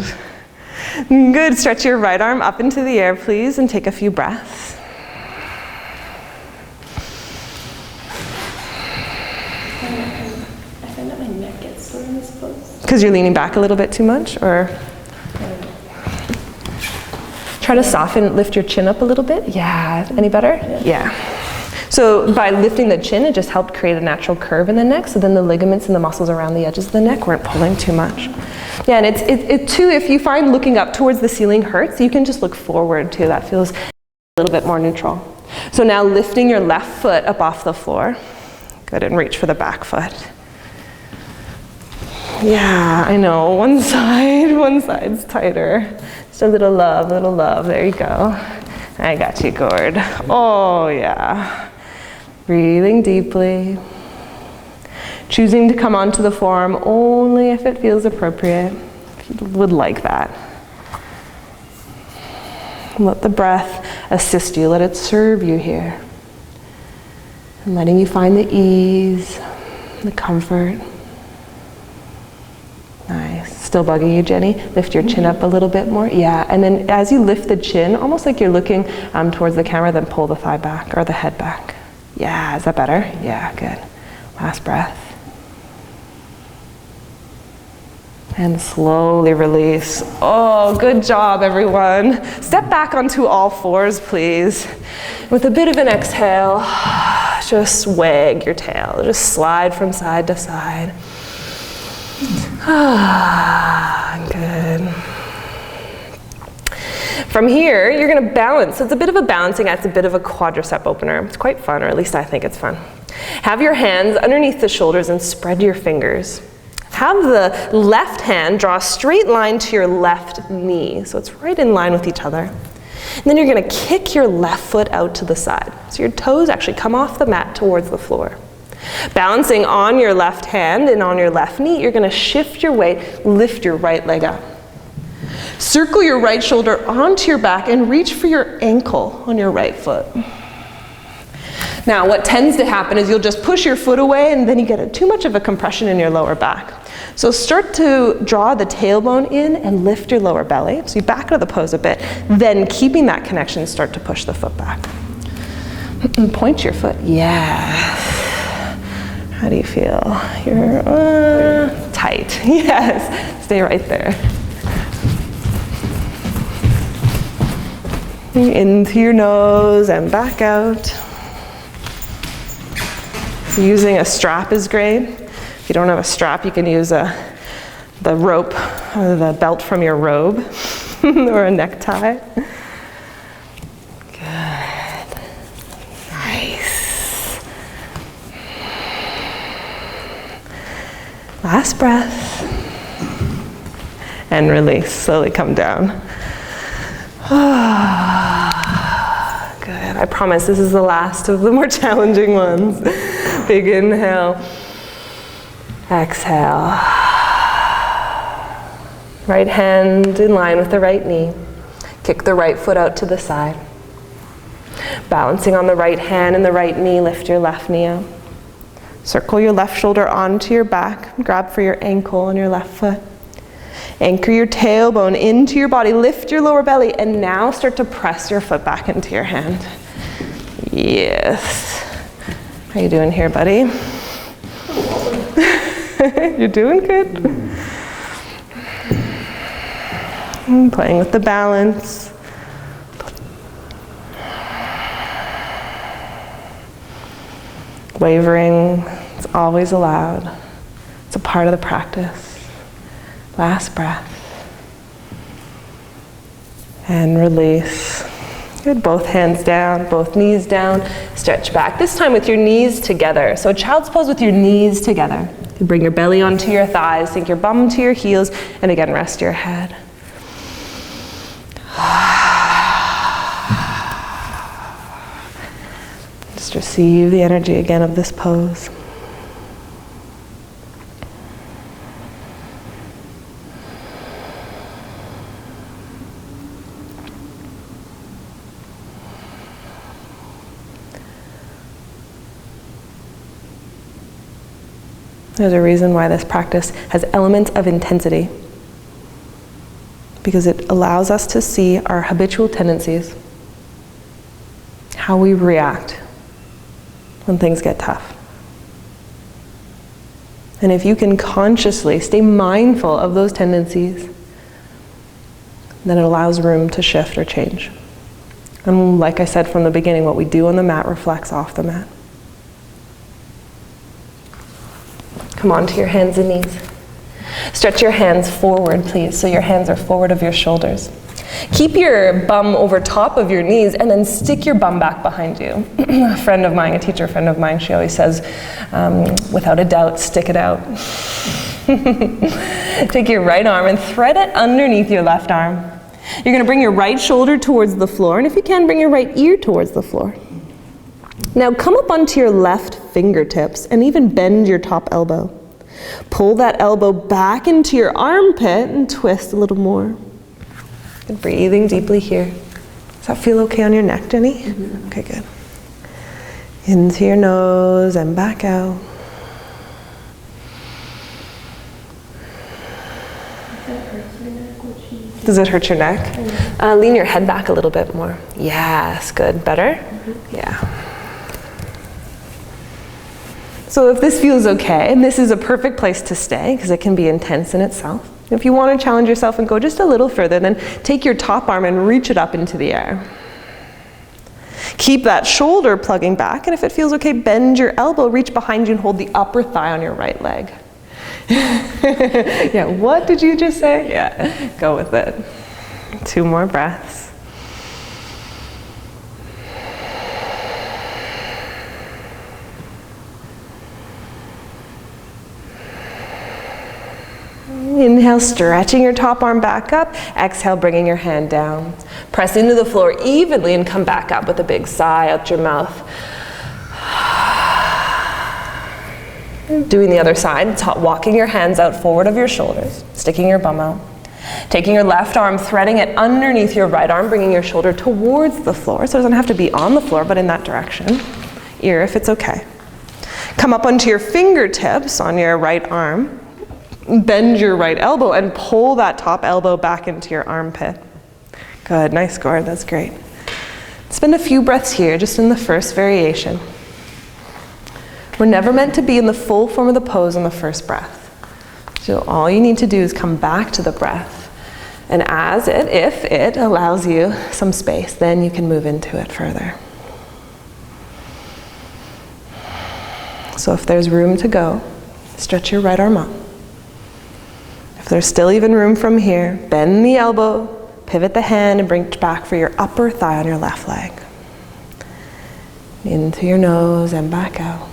Good, stretch your right arm up into the air, please, and take a few breaths. I find that my neck gets sore in this pose. Because you're leaning back a little bit too much, or? Try to soften, lift your chin up a little bit. Yeah, any better? Yeah. So by lifting the chin, it just helped create a natural curve in the neck, so then the ligaments and the muscles around the edges of the neck weren't pulling too much. Yeah, and it too, if you find looking up towards the ceiling hurts, you can just look forward too. That feels a little bit more neutral. So now lifting your left foot up off the floor. Good, and reach for the back foot. Yeah, I know, one side's tighter. Just a little love, there you go. I got you, Gord. Oh yeah. Breathing deeply. Choosing to come onto the forearm only if it feels appropriate, if you would like that. Let the breath assist you, let it serve you here. And letting you find the ease, the comfort. Nice. Still bugging you, Jenny? Lift your chin up a little bit more. Yeah, and then as you lift the chin, almost like you're looking towards the camera, then pull the thigh back or the head back. Yeah, is that better? Yeah, good. Last breath. And slowly release. Oh, good job, everyone. Step back onto all fours, please. With a bit of an exhale, just wag your tail. Just slide from side to side. Good. From here, you're going to balance. So it's a bit of a balancing act, it's a bit of a quadricep opener. It's quite fun, or at least I think it's fun. Have your hands underneath the shoulders and spread your fingers. Have the left hand draw a straight line to your left knee, so it's right in line with each other. And then you're going to kick your left foot out to the side. So your toes actually come off the mat towards the floor. Balancing on your left hand and on your left knee, you're going to shift your weight, lift your right leg up. Circle your right shoulder onto your back and reach for your ankle on your right foot. Now, what tends to happen is you'll just push your foot away and then you get too much of a compression in your lower back. So start to draw the tailbone in and lift your lower belly. So you back out of the pose a bit. Then keeping that connection, start to push the foot back. Point your foot. Yeah. How do you feel? You're tight. Yes. Stay right there. In through your nose and back out. Using a strap is great. If you don't have a strap, you can use the rope or the belt from your robe or a necktie. Good. Nice. Last breath. And release. Slowly come down. Good. I promise this is the last of the more challenging ones. Big inhale. Exhale. Right hand in line with the right knee. Kick the right foot out to the side. Balancing on the right hand and the right knee, lift your left knee out. Circle your left shoulder onto your back. Grab for your ankle on your left foot. Anchor your tailbone into your body. Lift your lower belly and now start to press your foot back into your hand. Yes. How you doing here, buddy? You're doing good. Playing with the balance. Wavering, it's always allowed. It's a part of the practice. Last breath. And release. Good, both hands down, both knees down. Stretch back, this time with your knees together. So child's pose with your knees together. You bring your belly onto your thighs, sink your bum to your heels, and again, rest your head. Just receive the energy again of this pose. There's a reason why this practice has elements of intensity, because it allows us to see our habitual tendencies, how we react when things get tough. And if you can consciously stay mindful of those tendencies, then it allows room to shift or change. And like I said from the beginning, what we do on the mat reflects off the mat. Come onto your hands and knees. Stretch your hands forward, please, so your hands are forward of your shoulders. Keep your bum over top of your knees and then stick your bum back behind you. A friend of mine, a teacher friend of mine, she always says, without a doubt, stick it out. Take your right arm and thread it underneath your left arm. You're going to bring your right shoulder towards the floor, and if you can, bring your right ear towards the floor. Now come up onto your left fingertips and even bend your top elbow. Pull that elbow back into your armpit and twist a little more. Good. Breathing deeply here. Does that feel okay on your neck, Jenny? Mm-hmm. Okay, good. Into your nose and back out. Does it hurt your neck? Mm-hmm. Lean your head back a little bit more. Yes, good. Better? Mm-hmm. Yeah. So if this feels okay, and this is a perfect place to stay because it can be intense in itself. If you want to challenge yourself and go just a little further, then take your top arm and reach it up into the air. Keep that shoulder plugging back, and if it feels okay, bend your elbow, reach behind you and hold the upper thigh on your right leg. Yeah, what did you just say? Yeah, go with it. 2 more breaths. Inhale, stretching your top arm back up. Exhale, bringing your hand down. Press into the floor evenly and come back up with a big sigh out your mouth. Doing the other side, walking your hands out forward of your shoulders, sticking your bum out. Taking your left arm, threading it underneath your right arm, bringing your shoulder towards the floor, so it doesn't have to be on the floor, but in that direction. Ear, if it's okay. Come up onto your fingertips on your right arm. Bend your right elbow and pull that top elbow back into your armpit. Good, nice score, that's great. Spend a few breaths here, just in the first variation. We're never meant to be in the full form of the pose on the first breath. So all you need to do is come back to the breath. And if it allows you some space, then you can move into it further. So if there's room to go, stretch your right arm up. If there's still even room from here, bend the elbow, pivot the hand, and bring it back for your upper thigh on your left leg. Into your nose and back out.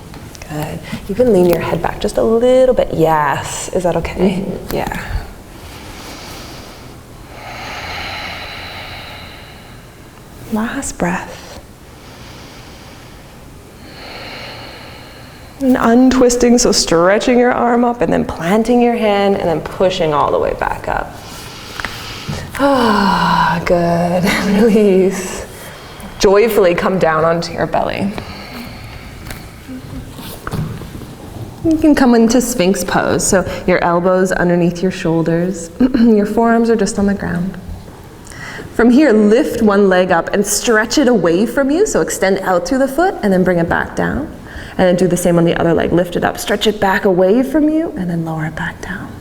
Good. You can lean your head back just a little bit. Yes. Is that okay? Mm-hmm. Yeah. Last breath. And untwisting, so stretching your arm up and then planting your hand and then pushing all the way back up. Ah, good. Release. Joyfully come down onto your belly. You can come into Sphinx pose, so your elbows underneath your shoulders. Your forearms are just on the ground. From here, lift one leg up and stretch it away from you, so extend out through the foot and then bring it back down. And then do the same on the other leg. Lift it up, stretch it back away from you, and then lower it back down.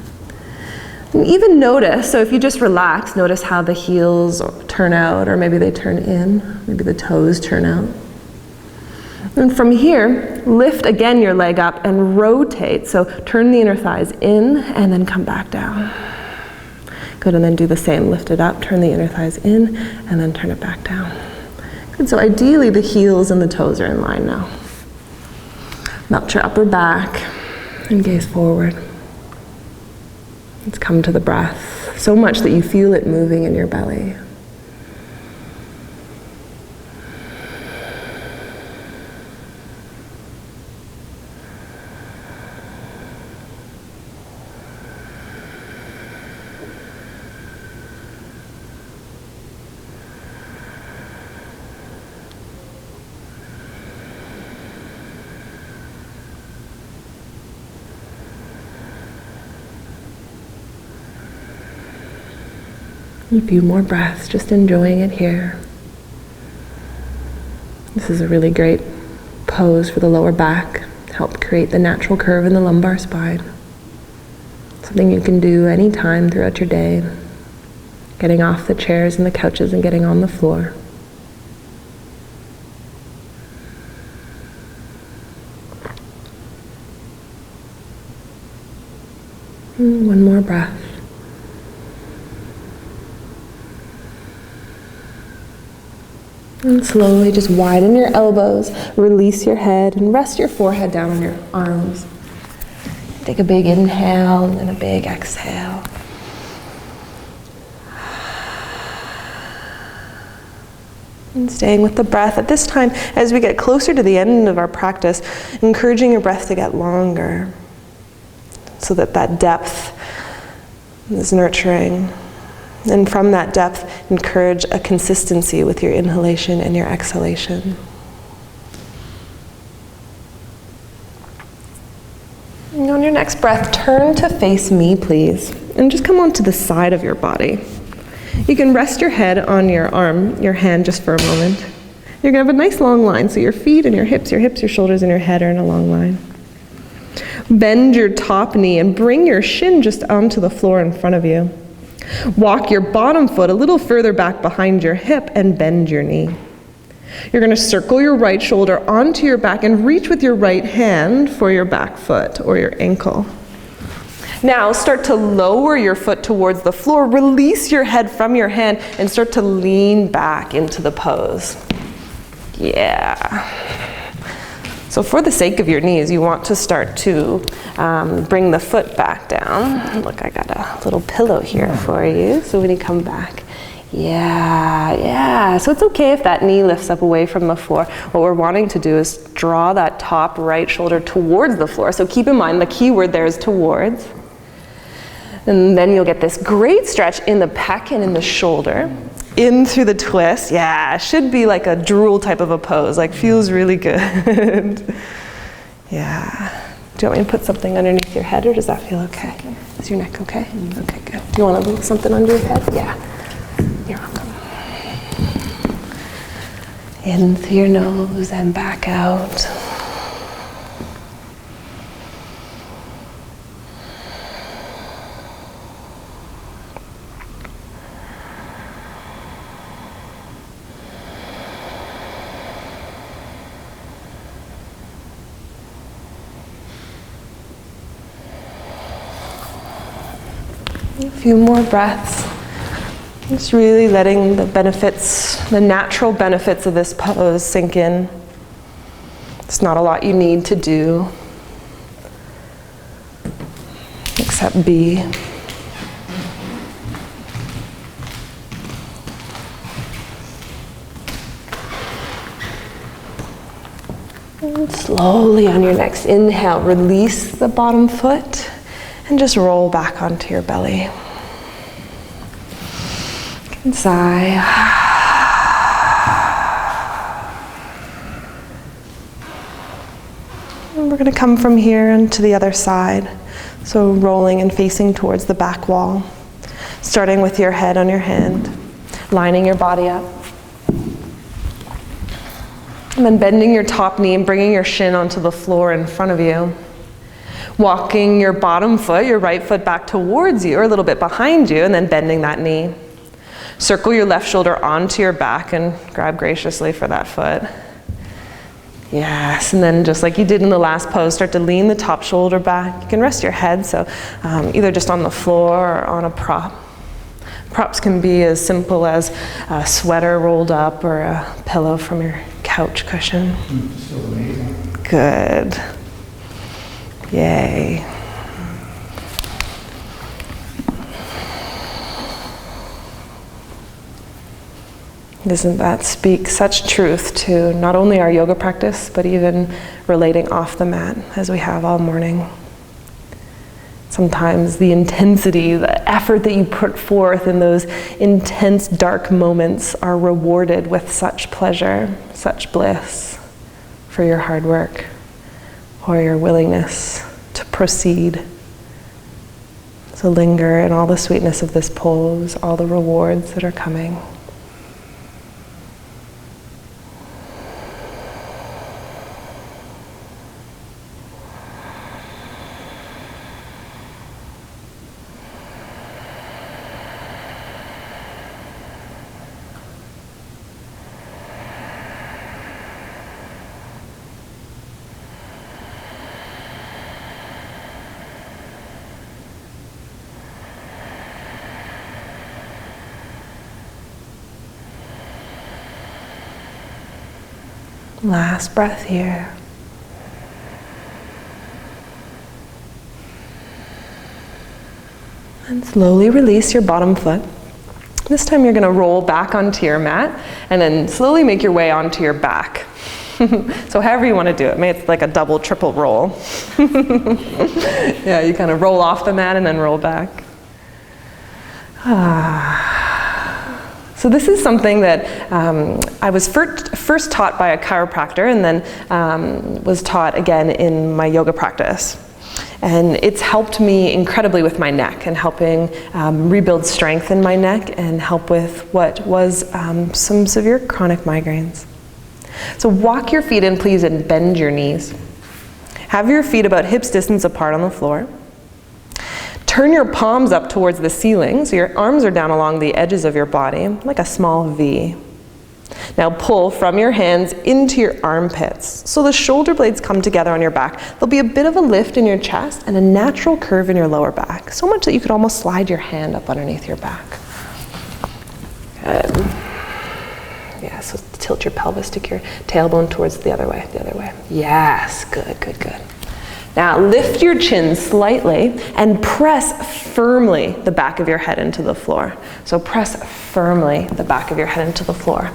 And even notice, so if you just relax, notice how the heels turn out, or maybe they turn in, maybe the toes turn out. And from here, lift again your leg up and rotate. So turn the inner thighs in and then come back down. Good, and then do the same. Lift it up, turn the inner thighs in, and then turn it back down. Good, so ideally the heels and the toes are in line now. Melt your upper back, And gaze forward. Let's come to the breath, so much that you feel it moving in your belly. A few more breaths, just enjoying it here. This is a really great pose for the lower back. Help create the natural curve in the lumbar spine. Something you can do anytime throughout your day. Getting off the chairs and the couches and getting on the floor. One more breath. And slowly just widen your elbows, release your head, and rest your forehead down on your arms. Take a big inhale and then a big exhale. And staying with the breath. At this time, as we get closer to the end of our practice, encouraging your breath to get longer so that that depth is nurturing. And from that depth, encourage a consistency with your inhalation and your exhalation. And on your next breath, turn to face me, please. And just come onto the side of your body. You can rest your head on your arm, your hand, just for a moment. You're going to have a nice long line, so your feet and your hips, your shoulders, and your head are in a long line. Bend your top knee and bring your shin just onto the floor in front of you. Walk your bottom foot a little further back behind your hip and bend your knee. You're going to circle your right shoulder onto your back and reach with your right hand for your back foot or your ankle. Now start to lower your foot towards the floor, release your head from your hand, and start to lean back into the pose. Yeah. So for the sake of your knees, you want to start to bring the foot back down. Look, I got a little pillow here for you, so when you come back. Yeah. So it's okay if that knee lifts up away from the floor. What we're wanting to do is draw that top right shoulder towards the floor. So keep in mind the key word there is towards. And then you'll get this great stretch in the pec and in the shoulder. In through the twist. Yeah, should be like a drool type of a pose. Like feels really good. Yeah. Do you want me to put something underneath your head or does that feel okay? Is your neck okay? Okay, good. Do you want to move something under your head? Yeah. You're welcome. In through your nose and back out. A few more breaths. Just really letting the benefits, the natural benefits of this pose sink in. It's not a lot you need to do, except be. And slowly on your next inhale, release the bottom foot. And just roll back onto your belly. And sigh. And we're going to come from here into the other side. So rolling and facing towards the back wall. Starting with your head on your hand. Lining your body up. And then bending your top knee and bringing your shin onto the floor in front of you. Walking your bottom foot, your right foot back towards you or a little bit behind you and then bending that knee. Circle your left shoulder onto your back and grab graciously for that foot. Yes, and then just like you did in the last pose, start to lean the top shoulder back. You can rest your head, so either just on the floor or on a prop. Props can be as simple as a sweater rolled up or a pillow from your couch cushion. Feels amazing. Good. Yay. Doesn't that speak such truth to not only our yoga practice, but even relating off the mat as we have all morning? Sometimes the intensity, the effort that you put forth in those intense dark moments are rewarded with such pleasure, such bliss for your hard work or your willingness to proceed. So linger in all the sweetness of this pose, all the rewards that are coming. Last breath here. And slowly release your bottom foot. This time you're going to roll back onto your mat and then slowly make your way onto your back. So however you want to do it. Maybe it's like a double, triple roll. Yeah, you kind of roll off the mat and then roll back. So this is something that I was first taught by a chiropractor and then was taught again in my yoga practice. And it's helped me incredibly with my neck and helping rebuild strength in my neck and help with what was some severe chronic migraines. So walk your feet in, please, and bend your knees. Have your feet about hips distance apart on the floor. Turn your palms up towards the ceiling, so your arms are down along the edges of your body, like a small V. Now pull from your hands into your armpits, so the shoulder blades come together on your back. There'll be a bit of a lift in your chest and a natural curve in your lower back, so much that you could almost slide your hand up underneath your back. Good. Yeah, so tilt your pelvis, stick your tailbone towards the other way, Yes, good, good, good. Now lift your chin slightly and press firmly the back of your head into the floor. So press firmly the back of your head into the floor.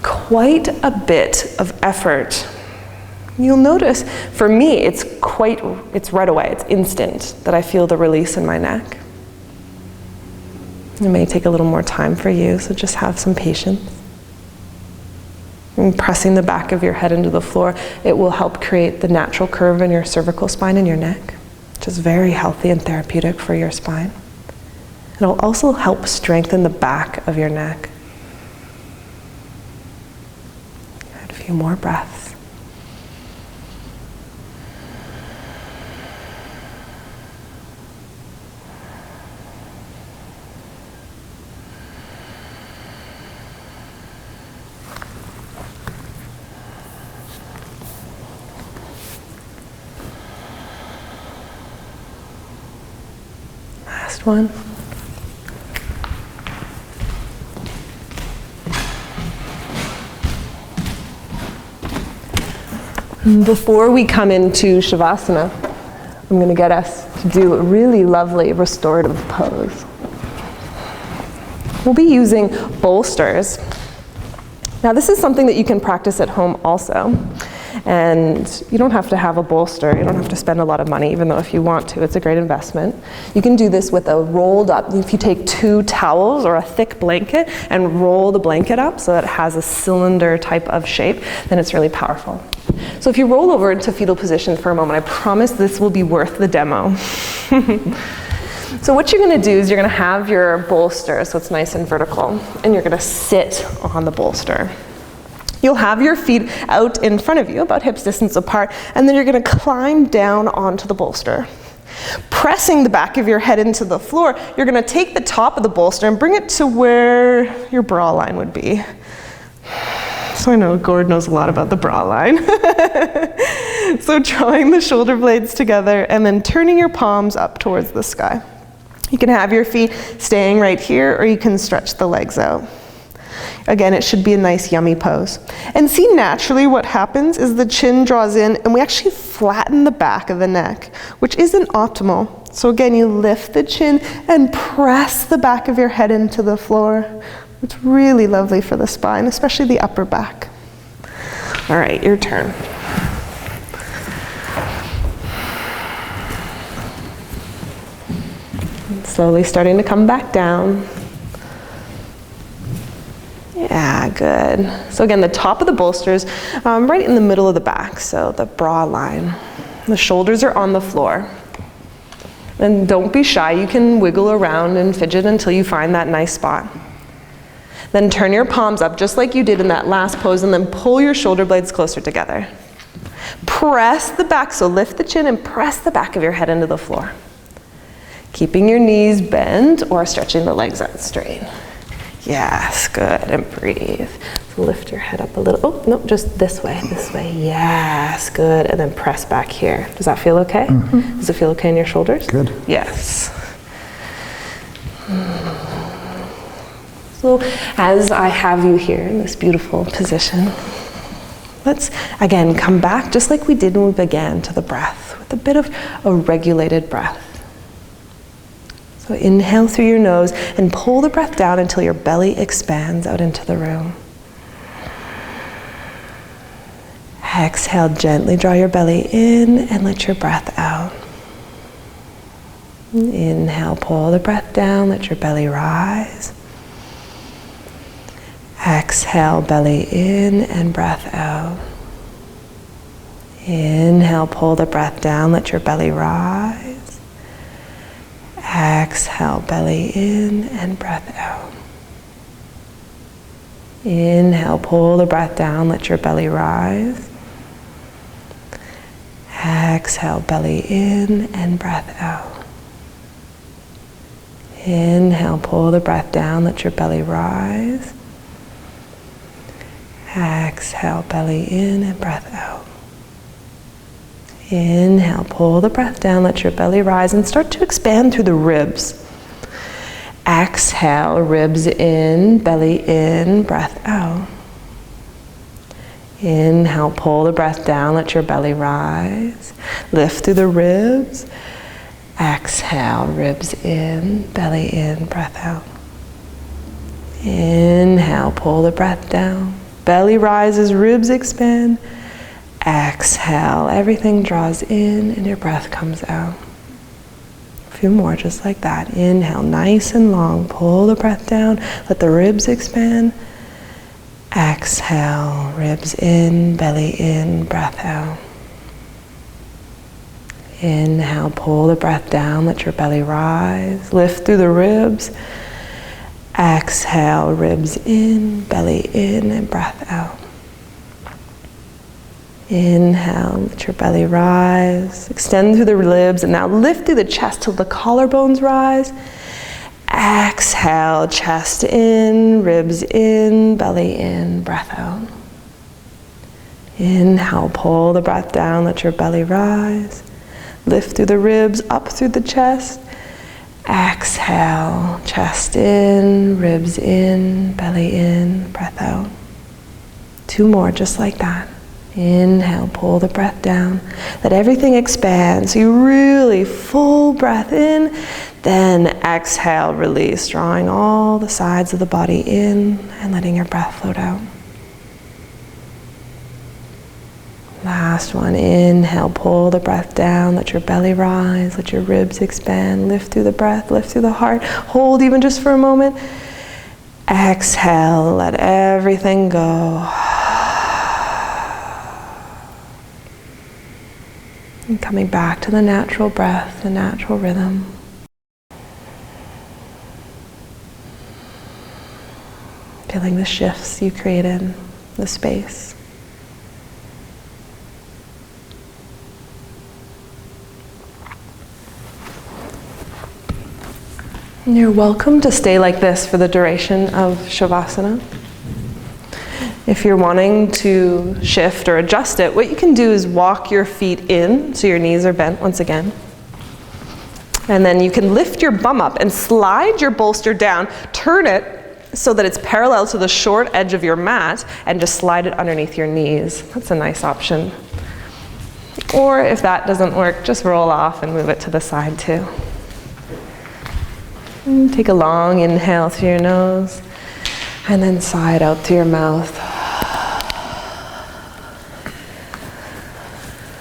Quite a bit of effort. You'll notice, for me, it's right away, it's instant that I feel the release in my neck. It may take a little more time for you, so just have some patience. And pressing the back of your head into the floor, it will help create the natural curve in your cervical spine and your neck, which is very healthy and therapeutic for your spine. It'll also help strengthen the back of your neck. Add a few more breaths. Last one. Before we come into Shavasana, I'm going to get us to do a really lovely restorative pose. We'll be using bolsters. Now this is something that you can practice at home also. And you don't have to have a bolster, you don't have to spend a lot of money, even though if you want to, it's a great investment. You can do this with a rolled up, if you take 2 towels or a thick blanket and roll the blanket up so that it has a cylinder type of shape, then it's really powerful. So if you roll over into fetal position for a moment, I promise this will be worth the demo. So what you're going to do is you're going to have your bolster, so it's nice and vertical, and you're going to sit on the bolster. You'll have your feet out in front of you, about hips distance apart, and then you're going to climb down onto the bolster. Pressing the back of your head into the floor, you're going to take the top of the bolster and bring it to where your bra line would be. So I know Gord knows a lot about the bra line. So drawing the shoulder blades together and then turning your palms up towards the sky. You can have your feet staying right here, or you can stretch the legs out. Again, it should be a nice, yummy pose. And see, naturally what happens is the chin draws in and we actually flatten the back of the neck, which isn't optimal. So again, you lift the chin and press the back of your head into the floor. It's really lovely for the spine, especially the upper back. All right, your turn. And slowly starting to come back down. Yeah, good. So again, the top of the bolsters right in the middle of the back, so the bra line. The shoulders are on the floor. And don't be shy, you can wiggle around and fidget until you find that nice spot. Then turn your palms up just like you did in that last pose and then pull your shoulder blades closer together. Press the back, so lift the chin and press the back of your head into the floor. Keeping your knees bent or stretching the legs out straight. Yes, good, and breathe. So lift your head up a little. Oh, no, just this way, yes, good. And then press back here. Does that feel okay? Mm-hmm. Does it feel okay in your shoulders? Good. Yes. So as I have you here in this beautiful position, let's again come back just like we did when we began to the breath with a bit of a regulated breath. So inhale through your nose and pull the breath down until your belly expands out into the room. Exhale, gently draw your belly in and let your breath out. Inhale, pull the breath down, let your belly rise. Exhale, belly in and breath out. Inhale, pull the breath down, let your belly rise. Exhale, belly in and breath out. Inhale, pull the breath down, let your belly rise. Exhale, belly in and breath out. Inhale, pull the breath down, let your belly rise. Exhale, belly in and breath out. Inhale, pull the breath down, let your belly rise and start to expand through the ribs. Exhale, ribs in, belly in, breath out. Inhale, pull the breath down, let your belly rise. Lift through the ribs. Exhale, ribs in, belly in, breath out. Inhale, pull the breath down. Belly rises, ribs expand. Exhale, everything draws in and your breath comes out. A few more just like that. Inhale, nice and long. Pull the breath down. Let the ribs expand. Exhale, ribs in, belly in, breath out. Inhale, pull the breath down. Let your belly rise. Lift through the ribs. Exhale, ribs in, belly in, and breath out. Inhale, let your belly rise. Extend through the ribs and now lift through the chest till the collarbones rise. Exhale, chest in, ribs in, belly in, breath out. Inhale, pull the breath down, let your belly rise. Lift through the ribs, up through the chest. Exhale, chest in, ribs in, belly in, breath out. Two more just like that. Inhale, pull the breath down. Let everything expand. So you really full breath in. Then exhale, release, drawing all the sides of the body in and letting your breath float out. Last one. Inhale, pull the breath down. Let your belly rise. Let your ribs expand. Lift through the breath. Lift through the heart. Hold even just for a moment. Exhale, let everything go. And coming back to the natural breath, the natural rhythm. Feeling the shifts you created, the space. And you're welcome to stay like this for the duration of Shavasana. If you're wanting to shift or adjust it, what you can do is walk your feet in so your knees are bent once again. And then you can lift your bum up and slide your bolster down, turn it, so that it's parallel to the short edge of your mat, and just slide it underneath your knees. That's a nice option. Or if that doesn't work, just roll off and move it to the side too. And take a long inhale through your nose, and then sigh it out through your mouth.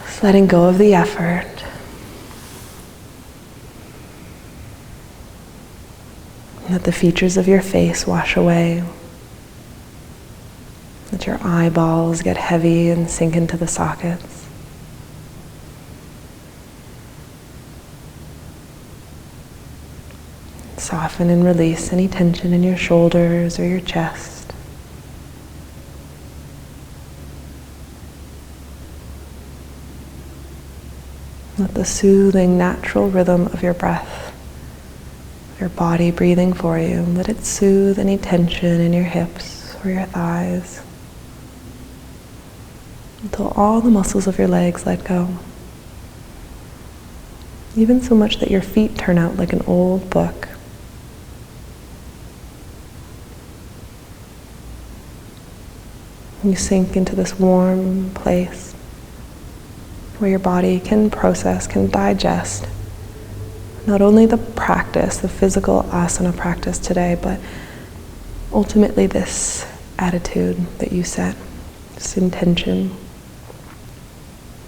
Just letting go of the effort. Let the features of your face wash away. Let your eyeballs get heavy and sink into the sockets. Soften and release any tension in your shoulders or your chest. Let the soothing, natural rhythm of your breath, your body breathing for you, let it soothe any tension in your hips or your thighs until all the muscles of your legs let go. Even so much that your feet turn out like an old book. You sink into this warm place where your body can process, can digest not only the practice, the physical asana practice today, but ultimately this attitude that you set, this intention,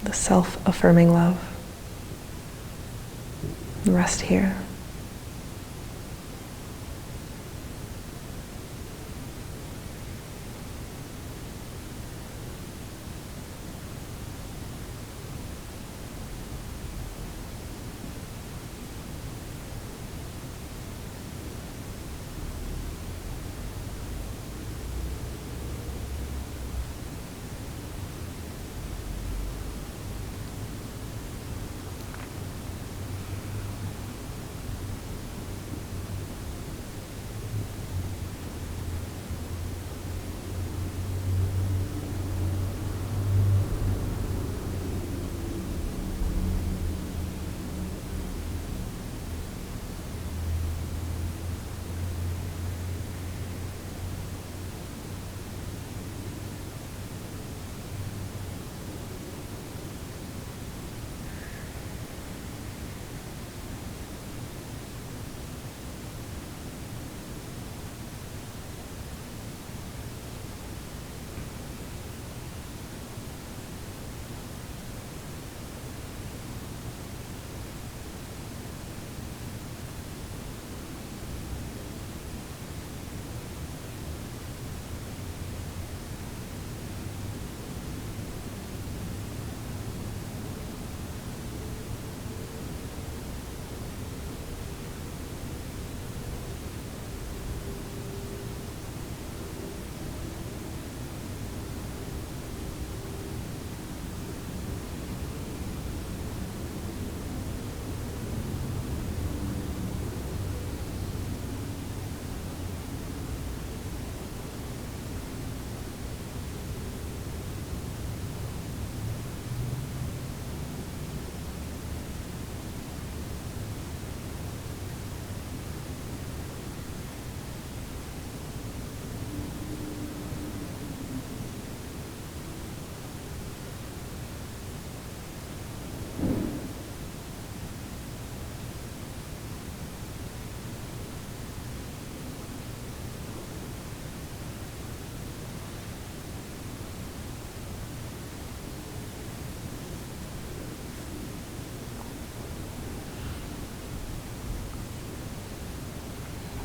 the self-affirming love. Rest here.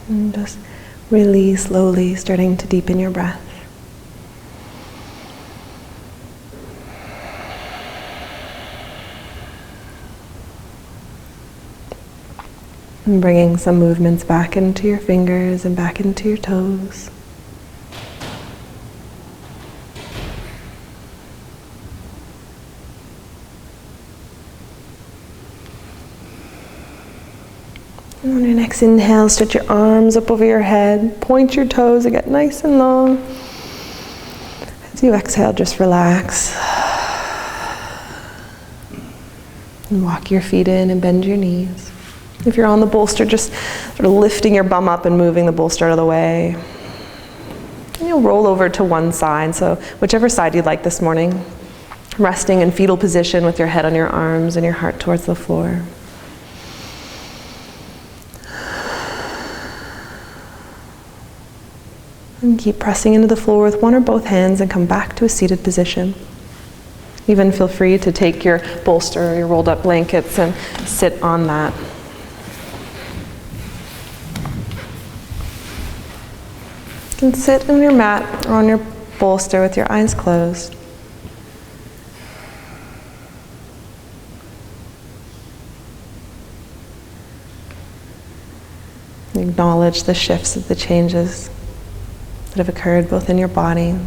And just release slowly, starting to deepen your breath. And bringing some movements back into your fingers and back into your toes. And on your next inhale, stretch your arms up over your head, point your toes, and get nice and long. As you exhale, just relax. And walk your feet in and bend your knees. If you're on the bolster, just sort of lifting your bum up and moving the bolster out of the way. you'll roll over to one side, so whichever side you'd like this morning. Resting in fetal position with your head on your arms and your heart towards the floor. And keep pressing into the floor with one or both hands and come back to a seated position. Even feel free to take your bolster or your rolled up blankets and sit on that. You can sit on your mat or on your bolster with your eyes closed. Acknowledge the shifts of the changes that have occurred both in your body.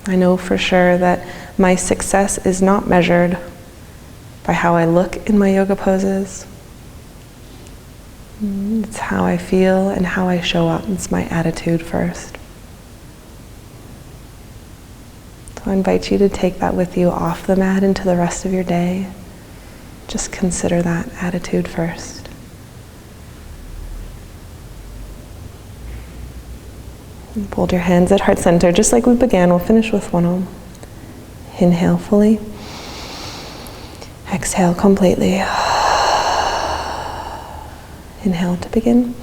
I know for sure that my success is not measured by how I look in my yoga poses. It's how I feel and how I show up. It's my attitude first. I invite you to take that with you off the mat into the rest of your day. Just consider that attitude first. And hold your hands at heart center, just like we began. We'll finish with one arm. Inhale fully. Exhale completely. Inhale to begin.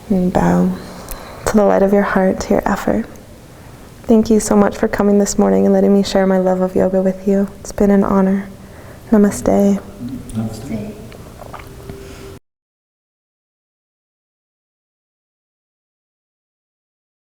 And bow to the light of your heart, to your effort. Thank you so much for coming this morning and letting me share my love of yoga with you. It's been an honor. Namaste. Namaste.